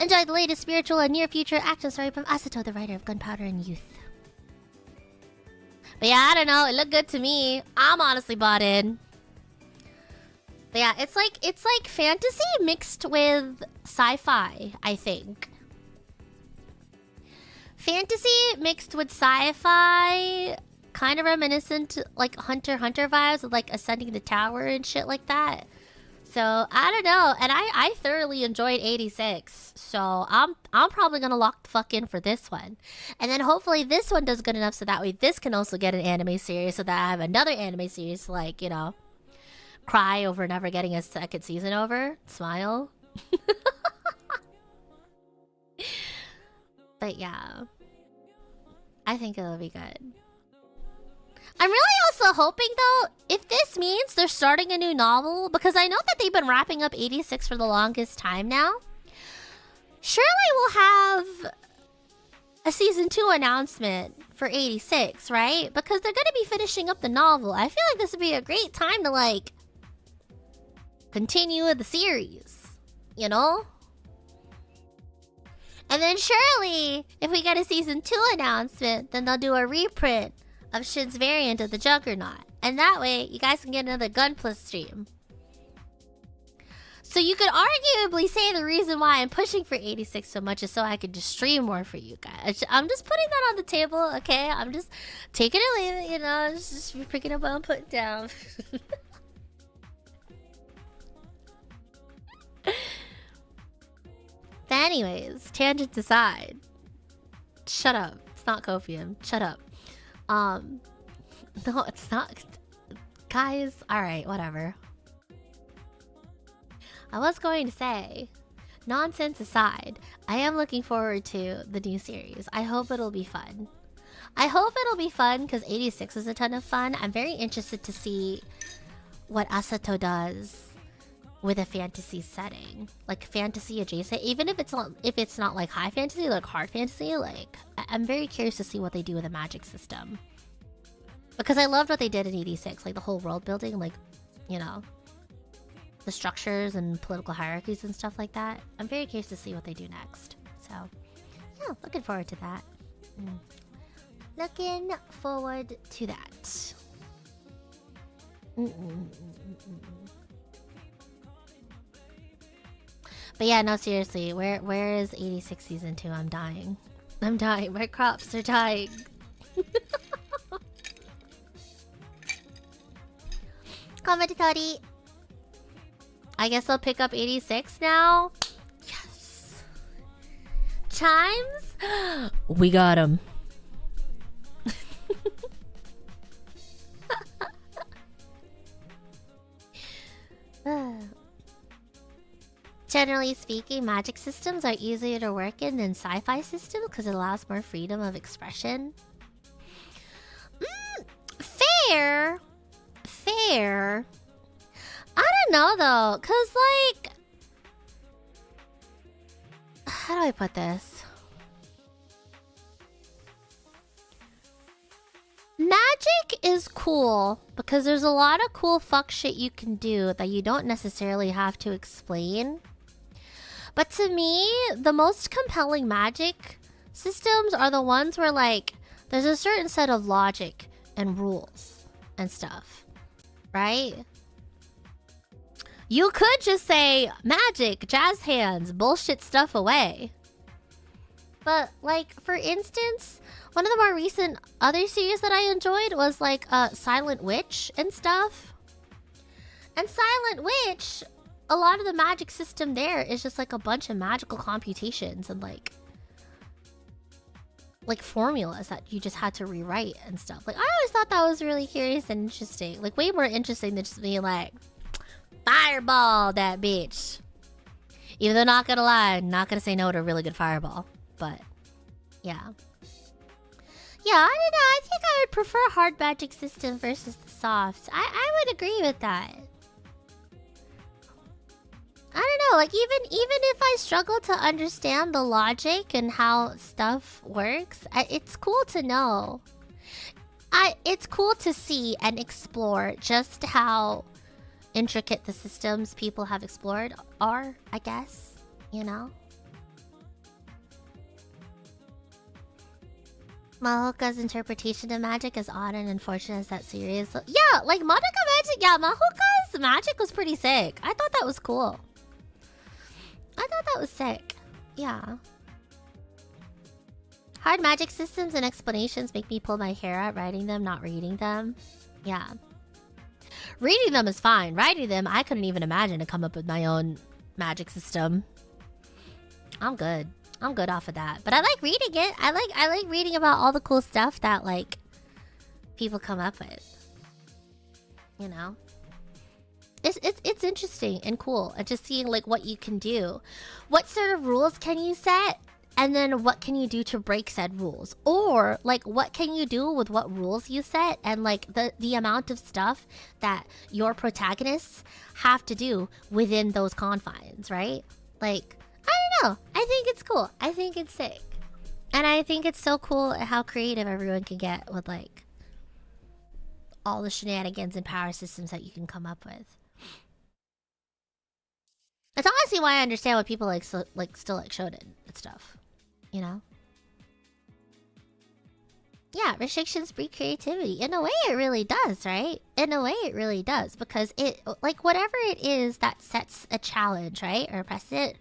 Speaker 1: Enjoy the latest spiritual and near-future action story from Asato, the writer of Gunpowder and Youth. But yeah, I don't know. It looked good to me. I'm honestly bought in. But yeah, it's like fantasy mixed with sci-fi, I think. Fantasy mixed with sci-fi, kind of reminiscent like Hunter x Hunter vibes of like ascending the tower and shit like that. So I don't know, and I thoroughly enjoyed 86. So I'm probably gonna lock the fuck in for this one, and then hopefully this one does good enough so that way this can also get an anime series, so that I have another anime series to, like, you know, cry over never getting a second season over. Smile. But yeah, I think it'll be good. I'm really also hoping, though, if this means they're starting a new novel, because I know that they've been wrapping up 86 for the longest time now. Surely we'll have a season 2 announcement for 86, right? Because they're going to be finishing up the novel. I feel like this would be a great time to, like, continue the series, you know? And then surely, if we get a season 2 announcement, then they'll do a reprint of Shin's variant of the Juggernaut. And that way, you guys can get another Gunpla stream. So you could arguably say the reason why I'm pushing for 86 so much is so I could just stream more for you guys. I'm just putting that on the table, okay? I'm just taking it or leaving it, you know? Just picking up what I'm putting down. But anyways, tangents aside. Shut up. It's not Copium. Shut up. No, it's not. Guys, alright, whatever. I was going to say, nonsense aside, I am looking forward to the new series. I hope it'll be fun. I hope it'll be fun because 86 is a ton of fun. I'm very interested to see what Asato does with a fantasy setting, like fantasy adjacent, even if it's not like high fantasy, like hard fantasy. Like I'm very curious to see what they do with a magic system, because I loved what they did in 86, like the whole world building, like, you know, the structures and political hierarchies and stuff like that. I'm very curious to see what they do next. So yeah, looking forward to that. Looking forward to that. But yeah, no, seriously, where is 86 season 2? I'm dying. I'm dying. My crops are dying. Commentatori. I guess I'll pick up 86 now. Yes. Chimes? We got him. Generally speaking, magic systems are easier to work in than sci-fi systems because it allows more freedom of expression. Fair. Fair. I don't know though, because like... How do I put this? Magic is cool because there's a lot of cool fuck shit you can do that you don't necessarily have to explain. But to me, the most compelling magic systems are the ones where, like, there's a certain set of logic and rules and stuff, right? You could just say, magic, jazz hands, bullshit stuff away. But, like, for instance, one of the more recent other series that I enjoyed was, like, Silent Witch and stuff. And Silent Witch... a lot of the magic system there is just like a bunch of magical computations and like formulas that you just had to rewrite and stuff. Like, I always thought that was really curious and interesting. Like, way more interesting than just being like, fireball that bitch. Even though, not gonna lie, I'm not gonna say no to a really good fireball. But, yeah. Yeah, I don't know. I think I would prefer hard magic system versus the soft. I would agree with that. I don't know, like even if I struggle to understand the logic and how stuff works, it's cool to know. It's cool to see and explore just how intricate the systems people have explored are, I guess, you know? Mahoka's interpretation of magic is odd and unfortunate as that series. Yeah, like Madoka Magic, yeah, Mahoka's magic was pretty sick. I thought that was cool. I thought that was sick. Yeah. Hard magic systems and explanations make me pull my hair out writing them, not reading them. Yeah. Reading them is fine. Writing them, I couldn't even imagine to come up with my own magic system. I'm good. I'm good off of that. But I like reading it. I like reading about all the cool stuff that like people come up with. You know? It's interesting and cool, and just seeing like what you can do. What sort of rules can you set? And then what can you do to break said rules? Or like what can you do with what rules you set, and like the amount of stuff that your protagonists have to do within those confines, right? Like, I don't know. I think it's cool. I think it's sick. And I think it's so cool how creative everyone can get with like all the shenanigans and power systems that you can come up with. It's honestly why I understand why people still like shonen and stuff, you know? Yeah, restrictions breed creativity. In a way, it really does, right? In a way, it really does, because it, like, whatever it is that sets a challenge, right, or a precedent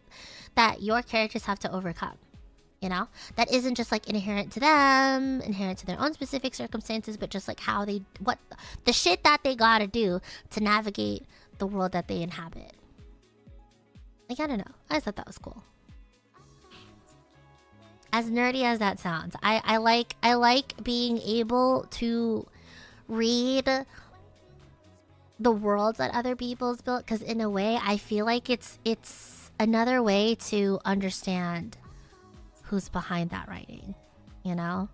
Speaker 1: that your characters have to overcome, you know, that isn't just like inherent to them, inherent to their own specific circumstances, but just like how they, what the shit that they gotta do to navigate the world that they inhabit. Like, I don't know. I just thought that was cool. As nerdy as that sounds, I like being able to read the worlds that other people's built, because in a way I feel like it's another way to understand who's behind that writing, you know?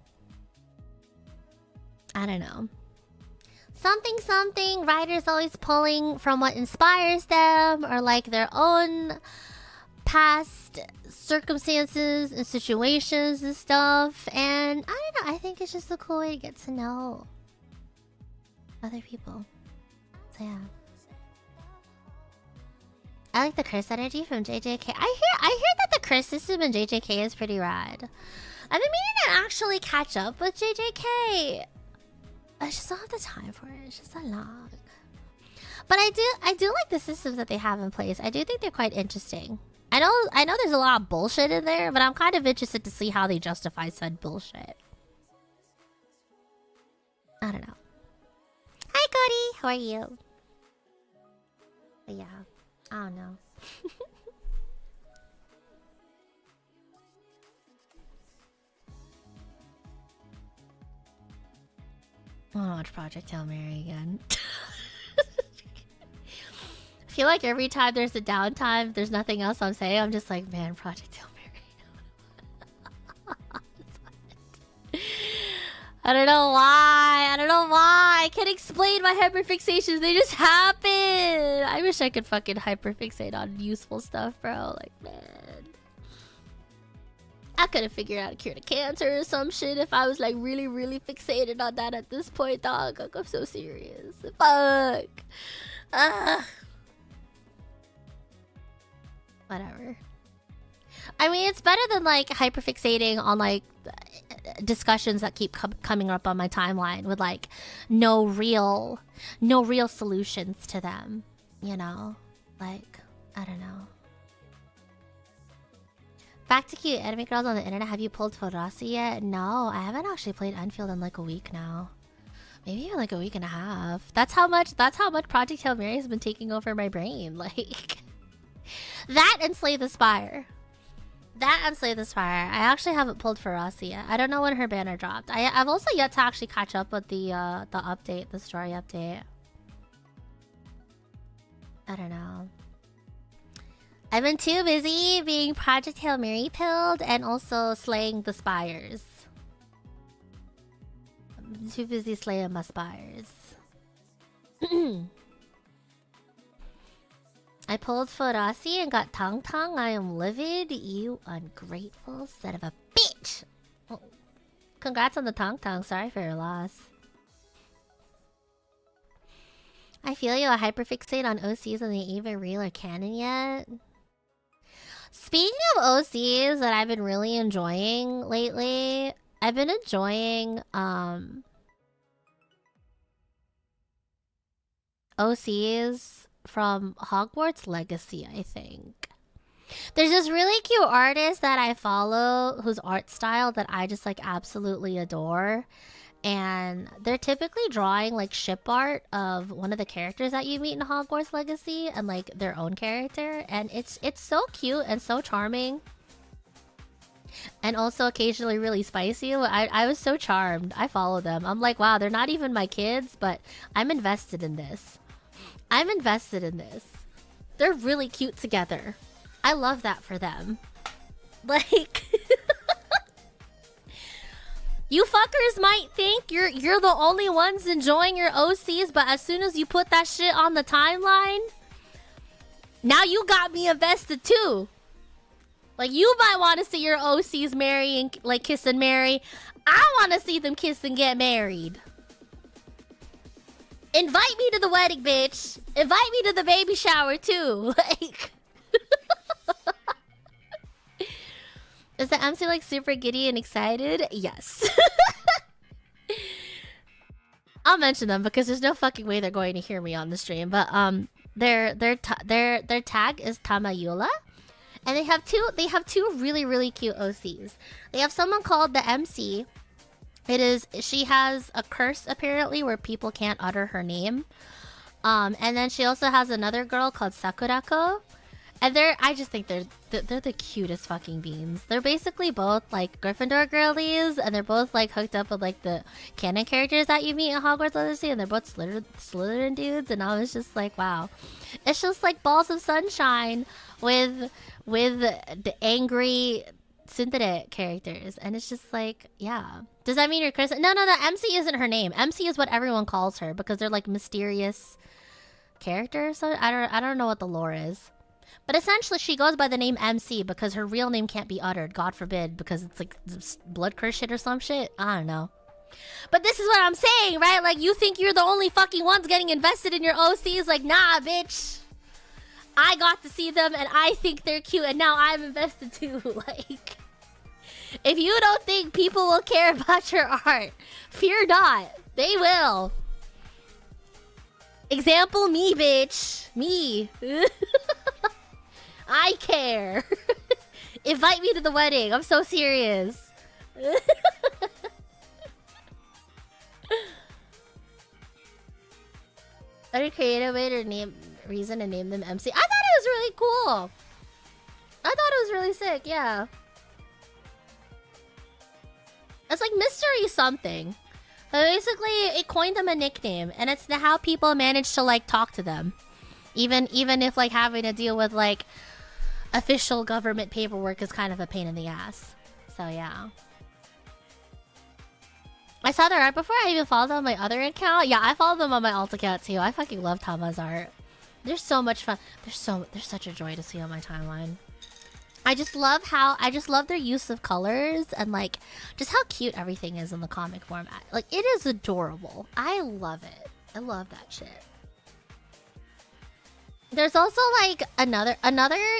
Speaker 1: I don't know. Something, writers always pulling from what inspires them or like their own past circumstances and situations and stuff. And I don't know, I think it's just a cool way to get to know other people. So yeah. I like the curse energy from JJK. I hear that the curse system in JJK is pretty rad. I've been meaning to actually catch up with JJK. I just don't have the time for it. It's just a lot. But I do like the systems that they have in place. I do think they're quite interesting. I know there's a lot of bullshit in there, but I'm kind of interested to see how they justify said bullshit. I don't know. Hi Cody, how are you? But yeah, I don't know. I wanna watch Project Hail Mary again. I feel like every time there's a downtime, there's nothing else I'm saying, I'm just like, man, Project Hail Mary. I don't know why. I can't explain my hyperfixations. They just happen. I wish I could fucking hyperfixate on useful stuff, bro. Like, man. I could have figured out a cure to cancer or some shit if I was like really, really fixated on that at this point, dog. Like, I'm so serious. Fuck. Whatever. I mean, it's better than like hyperfixating on like discussions that keep coming up on my timeline with like no real solutions to them. You know, like I don't know. Back to cute anime girls on the internet. Have you pulled Forasi yet? No, I haven't actually played Enfield in like a week now. Maybe even like a week and a half. That's how much Project Hail Mary has been taking over my brain. Like that and Slay the Spire. I actually haven't pulled Forasi yet. I don't know when her banner dropped. I've also yet to actually catch up with the update, the story update. I don't know. I've been too busy being Project Hail Mary pilled and also slaying the spires. I'm too busy slaying my spires. I pulled Forasi and got Tang Tang. I am livid. You ungrateful son of a bitch. Oh, congrats on the Tang Tang. Sorry for your loss. I feel you. I hyperfixate on OCs and they even real or canon yet. Speaking of OCs that I've been really enjoying lately, I've been enjoying OCs from Hogwarts Legacy, I think. There's this really cute artist that I follow whose art style that I just like absolutely adore. And they're typically drawing like ship art of one of the characters that you meet in Hogwarts Legacy and like their own character. And it's so cute and so charming. And also occasionally really spicy. I was so charmed. I follow them. I'm like, wow, they're not even my kids, but I'm invested in this. They're really cute together. I love that for them. Like... You fuckers might think you're the only ones enjoying your OCs, but as soon as you put that shit on the timeline, now you got me invested too. Like, you might want to see your OCs marry and like kiss and marry. I want to see them kiss and get married. Invite me to the wedding, bitch. Invite me to the baby shower too. Like... Is the MC like super giddy and excited? Yes. I'll mention them because there's no fucking way they're going to hear me on the stream. But their tag is Tamayula, and they have two really cute OCs. They have someone called the MC. She has a curse apparently where people can't utter her name. And then she also has another girl called Sakurako. And I just think they're the cutest fucking beans. They're basically both like Gryffindor girlies, and they're both like hooked up with like the canon characters that you meet in Hogwarts Legacy, and they're both Slytherin dudes. And I was just like, wow, it's just like balls of sunshine with the angry Synthetic characters, and it's just like, yeah. Does that mean you're cursing? No, MC isn't her name. MC is what everyone calls her because they're like mysterious characters. So I don't know what the lore is. But essentially, she goes by the name MC because her real name can't be uttered. God forbid, because it's like blood curse shit or some shit. I don't know. But this is what I'm saying, right? Like, you think you're the only fucking ones getting invested in your OCs? Like, nah, bitch. I got to see them, and I think they're cute, and now I'm invested too. Like, if you don't think people will care about your art, fear not. They will. Example, me, bitch. Me. I care. Invite me to the wedding. I'm so serious. Are you creative way to reason to name them MC? I thought it was really cool. I thought it was really sick, yeah. It's like mystery something. But basically, it coined them a nickname, and it's how people manage to like talk to them. Even if like having to deal with like official government paperwork is kind of a pain in the ass. So yeah. I saw their art before I even followed them on my other account. Yeah, I followed them on my alt account too. I fucking love Tama's art. They're so much fun. They're such a joy to see on my timeline. I just love their use of colors and like just how cute everything is in the comic format. Like, it is adorable. I love it. I love that shit. There's also like another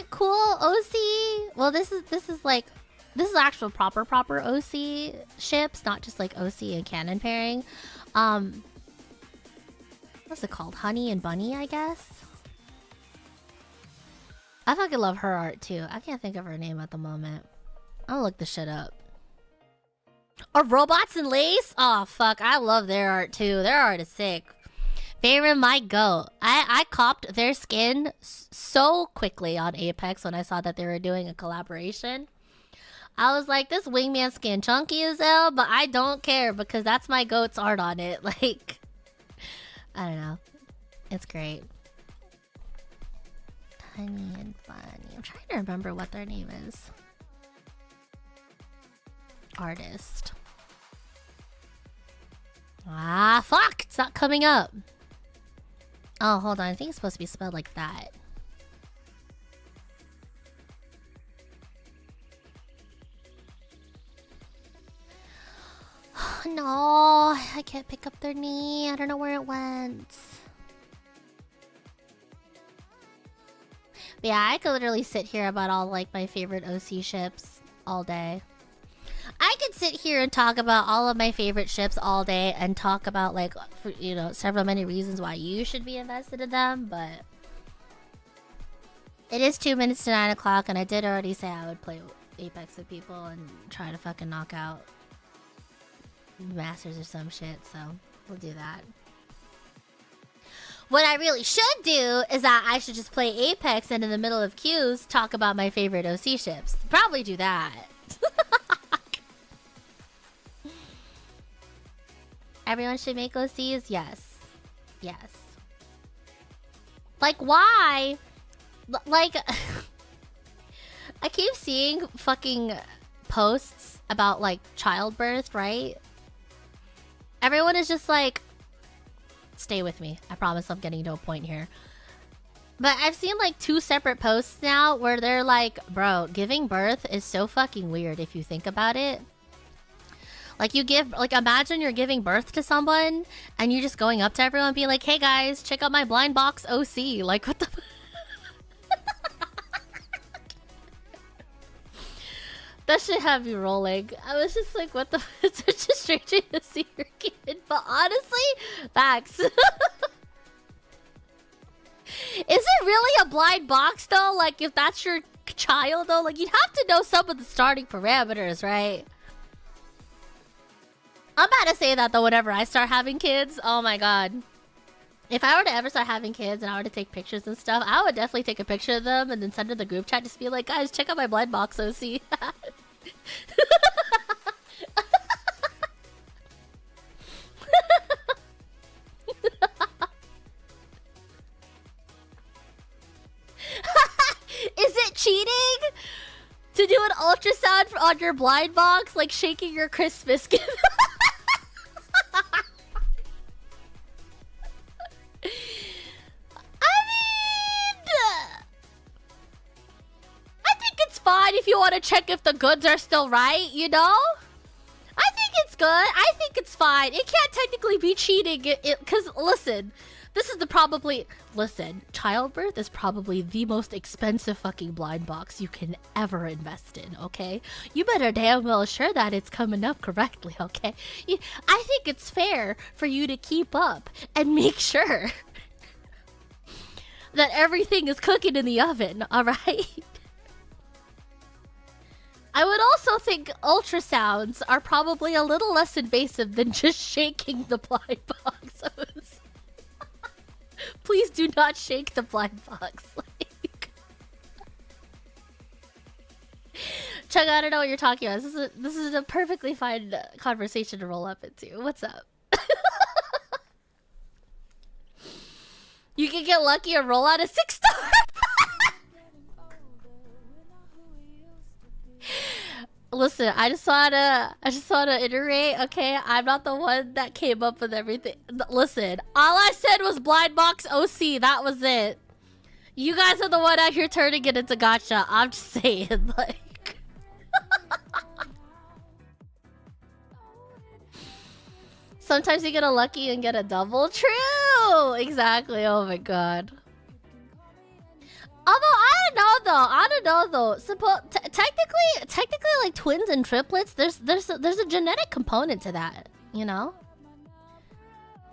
Speaker 1: cool OC. Well, this is actual proper OC ships, not just like OC and canon pairing. What's it called? Honey and Bunny, I guess. I fucking love her art too. I can't think of her name at the moment. I'll look this shit up. Or Robots and Lace? Oh fuck, I love their art too. Their art is sick. Favorite my goat. I copped their skin so quickly on Apex when I saw that they were doing a collaboration. I was like, this wingman skin chunky as hell, but I don't care because that's my goat's art on it. Like, I don't know. It's great. Honey and Bunny. I'm trying to remember what their name is. Artist. Ah, fuck! It's not coming up. Oh, hold on. I think it's supposed to be spelled like that. No, I can't pick up their knee. I don't know where it went. But yeah, I could literally sit here about all like my favorite OC ships all day. I could sit here and talk about all of my favorite ships all day and talk about like, you know, several many reasons why you should be invested in them, but it is 2 minutes to 9 o'clock, and I did already say I would play Apex with people and try to fucking knock out Masters or some shit, so we'll do that. What I really should do is that I should just play Apex and in the middle of queues talk about my favorite OC ships. Probably do that. Everyone should make OCs? Yes. Yes. Like, why? Like, I keep seeing fucking posts about, like, childbirth, right? Everyone is just like, stay with me. I promise I'm getting to a point here. But I've seen, like, 2 separate posts now where they're like, bro, giving birth is so fucking weird if you think about it. Like, imagine you're giving birth to someone and you're just going up to everyone and being like, hey guys, check out my blind box OC. Like, what the that should have me rolling. I was just like, what the it's such a strange thing to see your kid. But honestly, facts. Is it really a blind box though? Like, if that's your child though, like, you'd have to know some of the starting parameters, right? I'm about to say that though whenever I start having kids. Oh my god. If I were to ever start having kids and I were to take pictures and stuff, I would definitely take a picture of them and then send it to the group chat. Just be like, guys, check out my blind box OC. Is it cheating to do an ultrasound on your blind box, like shaking your Christmas gift? I think it's fine if you want to check if the goods are still right, you know? I think it's good. I think it's fine. It can't technically be cheating, because listen, this is childbirth is probably the most expensive fucking blind box you can ever invest in, okay? You better damn well assure that it's coming up correctly, okay? I think it's fair for you to keep up and make sure that everything is cooking in the oven, alright? I would also think ultrasounds are probably a little less invasive than just shaking the blind box. Please do not shake the blind box. Like, Chug, I don't know what you're talking about. This is a perfectly fine conversation to roll up into. What's up? You can get lucky and roll out a 6-star. Listen, I just wanna iterate, okay? I'm not the one that came up with everything. Listen, all I said was blind box OC. That was it. You guys are the one out here turning it into gacha. I'm just saying, like. Sometimes you get a lucky and get a double. True! Exactly. Oh my god. Although I don't know though. Technically, like twins and triplets, there's a genetic component to that, you know.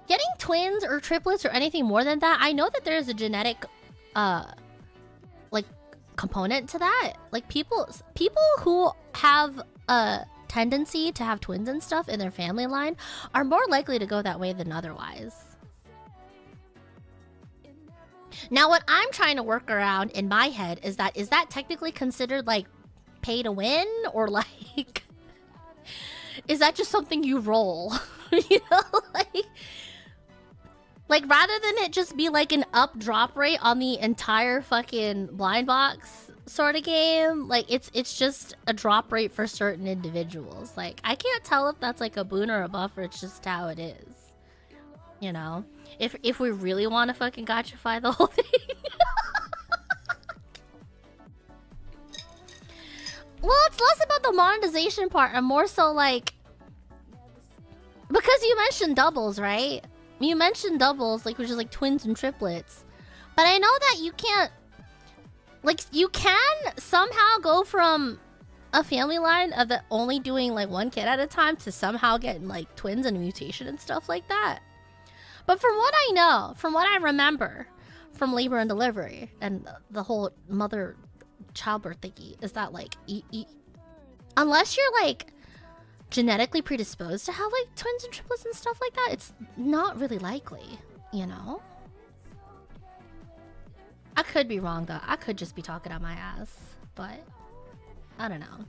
Speaker 1: Getting twins or triplets or anything more than that, I know that there's a genetic, like component to that. Like people who have a tendency to have twins and stuff in their family line are more likely to go that way than otherwise. Now, what I'm trying to work around in my head is that technically considered like pay to win, or like is that just something you roll? You know, like rather than it just be like an up drop rate on the entire fucking blind box sort of game, like it's just a drop rate for certain individuals. Like I can't tell if that's like a boon or a buff, or it's just how it is. You know, if we really want to fucking gotchify the whole thing. Well, it's less about the monetization part and more so like, because you mentioned doubles, right? You mentioned doubles, like, which is like twins and triplets. But I know that you can't, like, you can somehow go from a family line of the only doing like one kid at a time to somehow getting like twins and a mutation and stuff like that. But from what I know, from what I remember from labor and delivery and the whole mother childbirth thingy, is that like unless you're like genetically predisposed to have like twins and triplets and stuff like that, it's not really likely, you know? I could be wrong though. I could just be talking out my ass, but I don't know.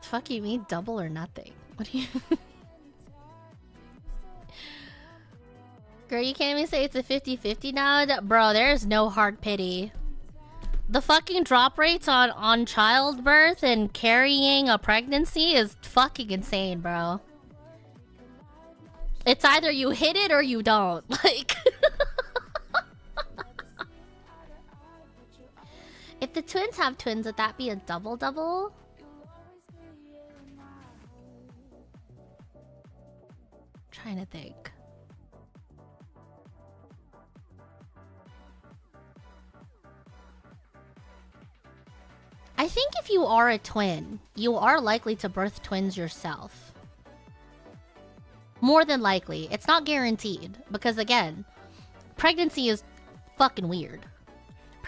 Speaker 1: Fuck you mean double or nothing? What do you... Girl, you can't even say it's a 50-50 now? Bro, there's no hard pity. The fucking drop rates on childbirth and carrying a pregnancy is fucking insane, bro. It's either you hit it or you don't. Like... If the twins have twins, would that be a double-double? Trying to think. I think if you are a twin, you are likely to birth twins yourself. More than likely. It's not guaranteed. Because again, pregnancy is fucking weird.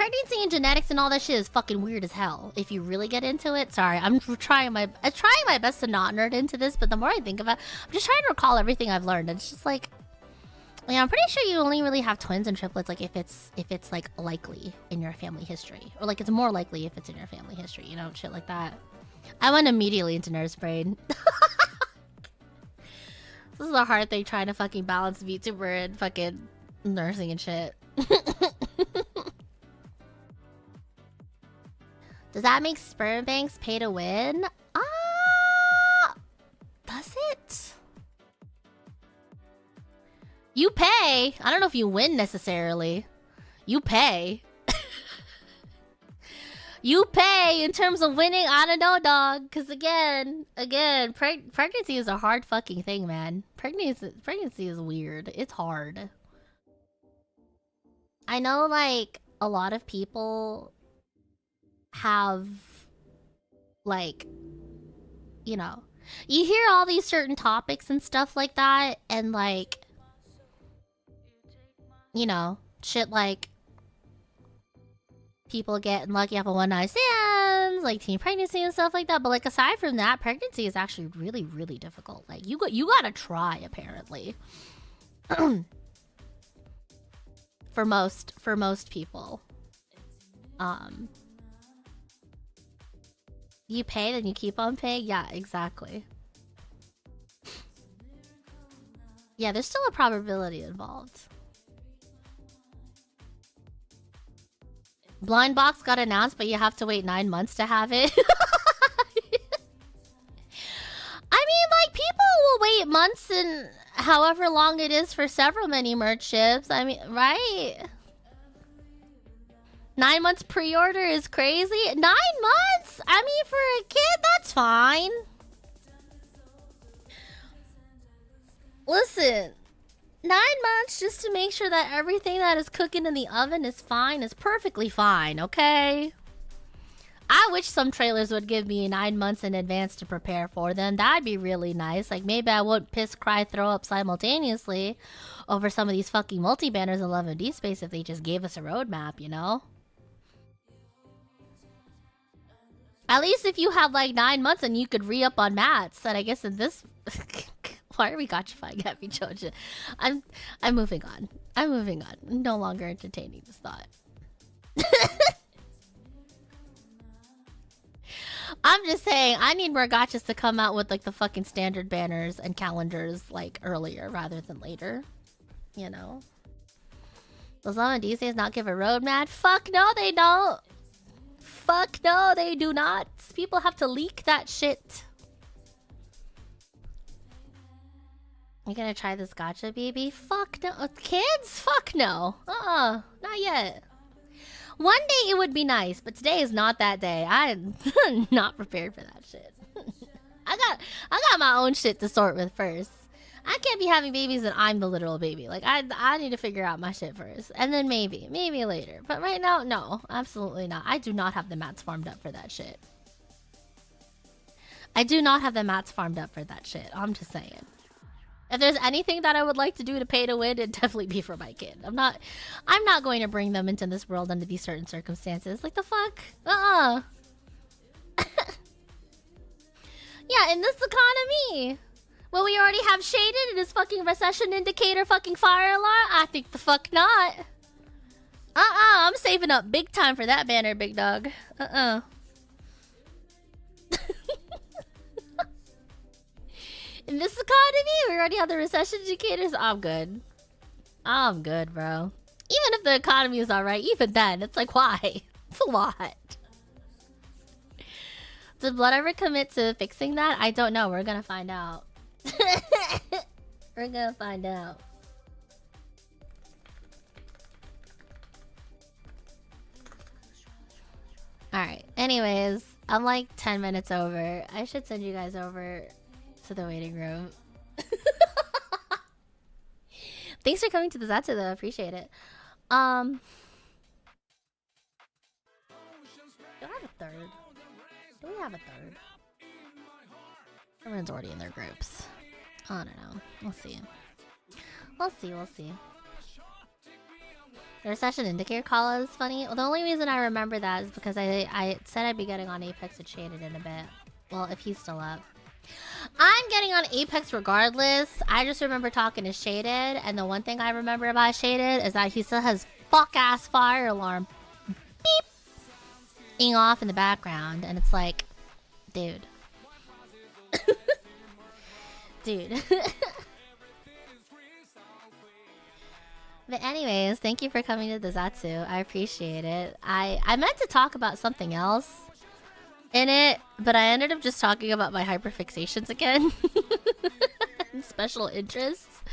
Speaker 1: pregnancy and genetics and all that shit is fucking weird as hell. If you really get into it, sorry, I'm trying my best to not nerd into this, but the more I think about it, I'm just trying to recall everything I've learned. It's just like, yeah, I'm pretty sure you only really have twins and triplets like if it's like likely in your family history, or like it's more likely if it's in your family history, you know, shit like that. I went immediately into nurse brain. This is a hard thing trying to fucking balance VTuber and fucking nursing and shit. Does that make sperm banks pay to win? Does it? You pay. I don't know if you win necessarily. You pay. You pay in terms of winning. I don't know, dog. Because again, pregnancy is a hard fucking thing, man. Pregnancy is weird. It's hard. I know, like, a lot of people have, like, you know, you hear all these certain topics and stuff like that, and, like, you know, shit like people getting lucky off of one-night stands, like teen pregnancy and stuff like that. But like aside from that, pregnancy is actually really, really difficult. Like you gotta try, apparently. for most people. You pay, then you keep on paying? Yeah, exactly. Yeah, there's still a probability involved. Blind box got announced, but you have to wait 9 months to have it. I mean, like, people will wait months and however long it is for several mini merch ships. I mean, right? 9 months pre-order is crazy. 9 months? I mean, for a kid, that's fine. Listen. 9 months just to make sure that everything that is cooking in the oven is fine is perfectly fine, okay? I wish some trailers would give me 9 months in advance to prepare for them. That'd be really nice. Like, maybe I wouldn't piss, cry, throw up simultaneously over some of these fucking multi-banners in Love and D Space if they just gave us a roadmap, you know? At least if you have, like, 9 months and you could re-up on mats. And I guess in this... Why are we gotchifying Happy Choja? I'm moving on. I'm moving on. I'm no longer entertaining this thought. I'm just saying, I need more gotchas to come out with like the fucking standard banners and calendars like earlier rather than later. You know? Does Love and DCs not give a roadmap? Fuck no, they don't. Fuck no, they do not. People have to leak that shit. You gonna try this gacha, baby? Fuck no. Kids? Fuck no. Not yet. One day it would be nice, but today is not that day. I'm not prepared for that shit. I got my own shit to sort with first. I can't be having babies and I'm the literal baby. Like, I need to figure out my shit first. And then maybe later. But right now, no. Absolutely not. I do not have the mats farmed up for that shit. I do not have the mats farmed up for that shit. I'm just saying. If there's anything that I would like to do to pay to win, it'd definitely be for my kid. I'm not going to bring them into this world under these certain circumstances. Like the fuck? Yeah, in this economy, well, we already have shaded in his fucking recession indicator fucking fire alarm. I think the fuck not. I'm saving up big time for that banner, big dog. In this economy, we already have the recession indicators. I'm good. I'm good, bro. Even if the economy is alright, even then, it's like, why? It's a lot. Did Blood ever commit to fixing that? I don't know. We're gonna find out. We're gonna find out. Alright. Anyways, I'm like 10 minutes over. I should send you guys over to the waiting room. Thanks for coming to the Zatsu though, I appreciate it. Do I have a third? Do we have a third? Everyone's already in their groups. I don't know. We'll see. We'll see. There's such an indicator call is funny. Well, the only reason I remember that is because I said I'd be getting on Apex with Shaded in a bit. Well, if he's still up. I'm getting on Apex regardless. I just remember talking to Shaded, and the one thing I remember about Shaded is that he still has fuck-ass fire alarm beep-ing off in the background, and it's like, dude. Dude. But anyways, thank you for coming to the Zatsu. I appreciate it. I meant to talk about something else in it, but I ended up just talking about my hyperfixations again. And special interests.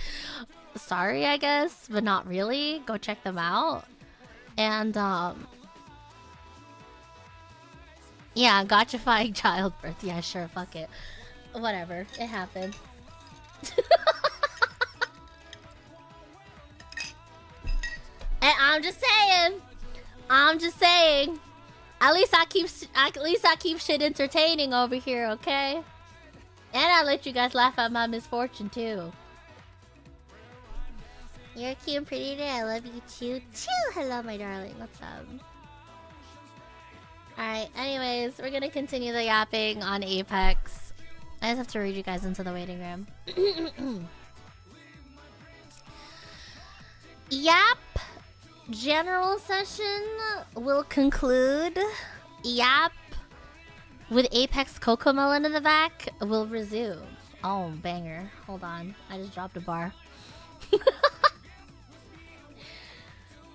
Speaker 1: Sorry, I guess, but not really. Go check them out. And, yeah, gotchifying childbirth. Yeah, sure, fuck it. Whatever. It happened. And I'm just saying. At least I keep shit entertaining over here, okay? And I let you guys laugh at my misfortune too. You're cute and pretty today. I love you too. Hello, my darling. What's up? Alright, anyways, we're gonna continue the yapping on Apex. I just have to read you guys into the waiting room. Yap. General session will conclude. Yap. With Apex Cocomelon in the back, will resume. Oh, banger. Hold on. I just dropped a bar.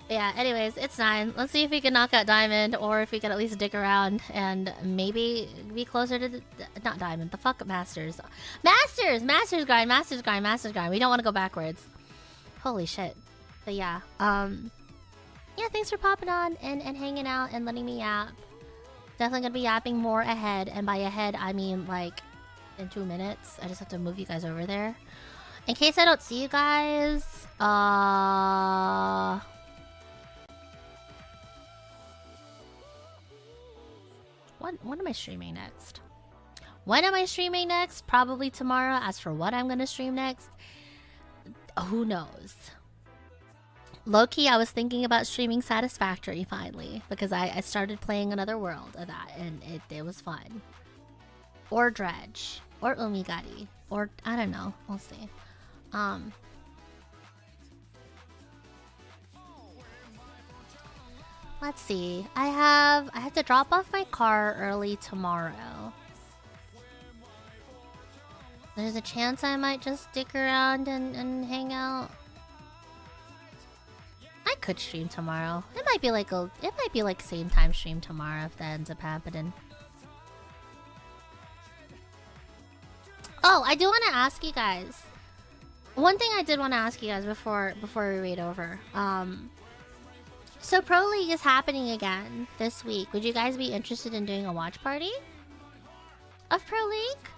Speaker 1: Yeah, anyways, it's 9. Let's see if we can knock out Diamond, or if we can at least dick around and maybe be closer to the... Not Diamond, the fuck Masters. Masters! Masters grind, Masters grind, Masters grind. We don't want to go backwards. Holy shit. But yeah, yeah, thanks for popping on and hanging out and letting me yap. Definitely gonna be yapping more ahead, and by ahead, I mean like in 2 minutes. I just have to move you guys over there. In case I don't see you guys, When am I streaming next? When am I streaming next? Probably tomorrow. As for what I'm gonna stream next, who knows? Low-key, I was thinking about streaming Satisfactory finally, because I started playing another world of that, and it was fun. Or Dredge. Or Umigari. Or, I don't know. We'll see. Let's see. I have to drop off my car early tomorrow. There's a chance I might just stick around and hang out. I could stream tomorrow. It might be like same time stream tomorrow if that ends up happening. Oh, I do want to ask you guys. One thing I did want to ask you guys before we read over. So Pro League is happening again this week. Would you guys be interested in doing a watch party of Pro League?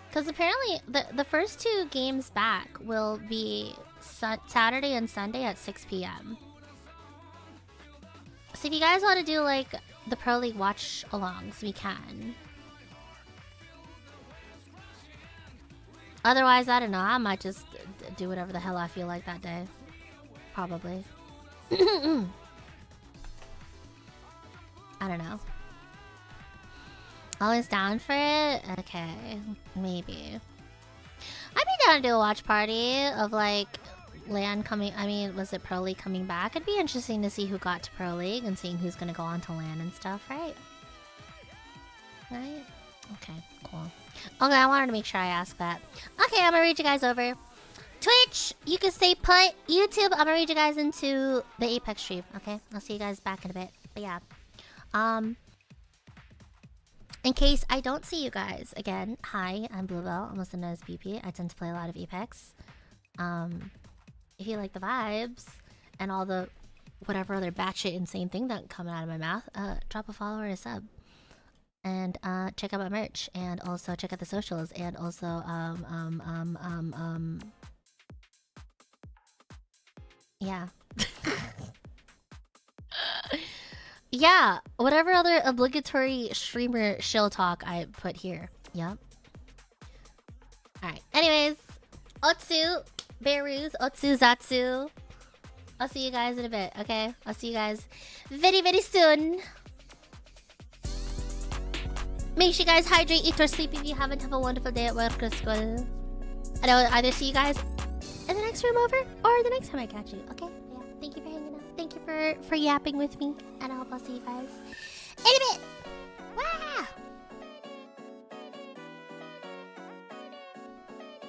Speaker 1: Because apparently the first 2 games back will be Saturday and Sunday at 6 p.m. So if you guys want to do like the Pro League watch alongs, we can. Otherwise, I don't know. I might just do whatever the hell I feel like that day. Probably. I don't know. Always down for it? Okay. Maybe. I'd be down to do a watch party of like LAN coming. I mean, was it Pro League coming back? It'd be interesting to see who got to Pro League and seeing who's gonna go on to LAN and stuff, right? Right? Okay, cool. Okay, I wanted to make sure I asked that. Okay, I'm gonna read you guys over. Twitch, you can stay put. YouTube, I'm gonna read you guys into the Apex stream. Okay, I'll see you guys back in a bit. But yeah, in case I don't see you guys again, hi, I'm Bluebell, also known as BP. I tend to play a lot of Apex. If you like the vibes and all the whatever other batshit insane thing that coming out of my mouth, drop a follow or a sub. And check out my merch, and also check out the socials, and also yeah. Yeah, whatever other obligatory streamer shill talk I put here. Yep. Alright, anyways. Otsu, Berus, Otsu, Zatsu. I'll see you guys in a bit, okay? I'll see you guys very, very soon. Make sure you guys hydrate, eat, or sleep if you haven't. Have a wonderful day at work or school. And I'll either see you guys in the next room over or the next time I catch you, okay? Yeah, thank you for hanging out. Thank you for yapping with me. And I hope I'll see you guys in a bit.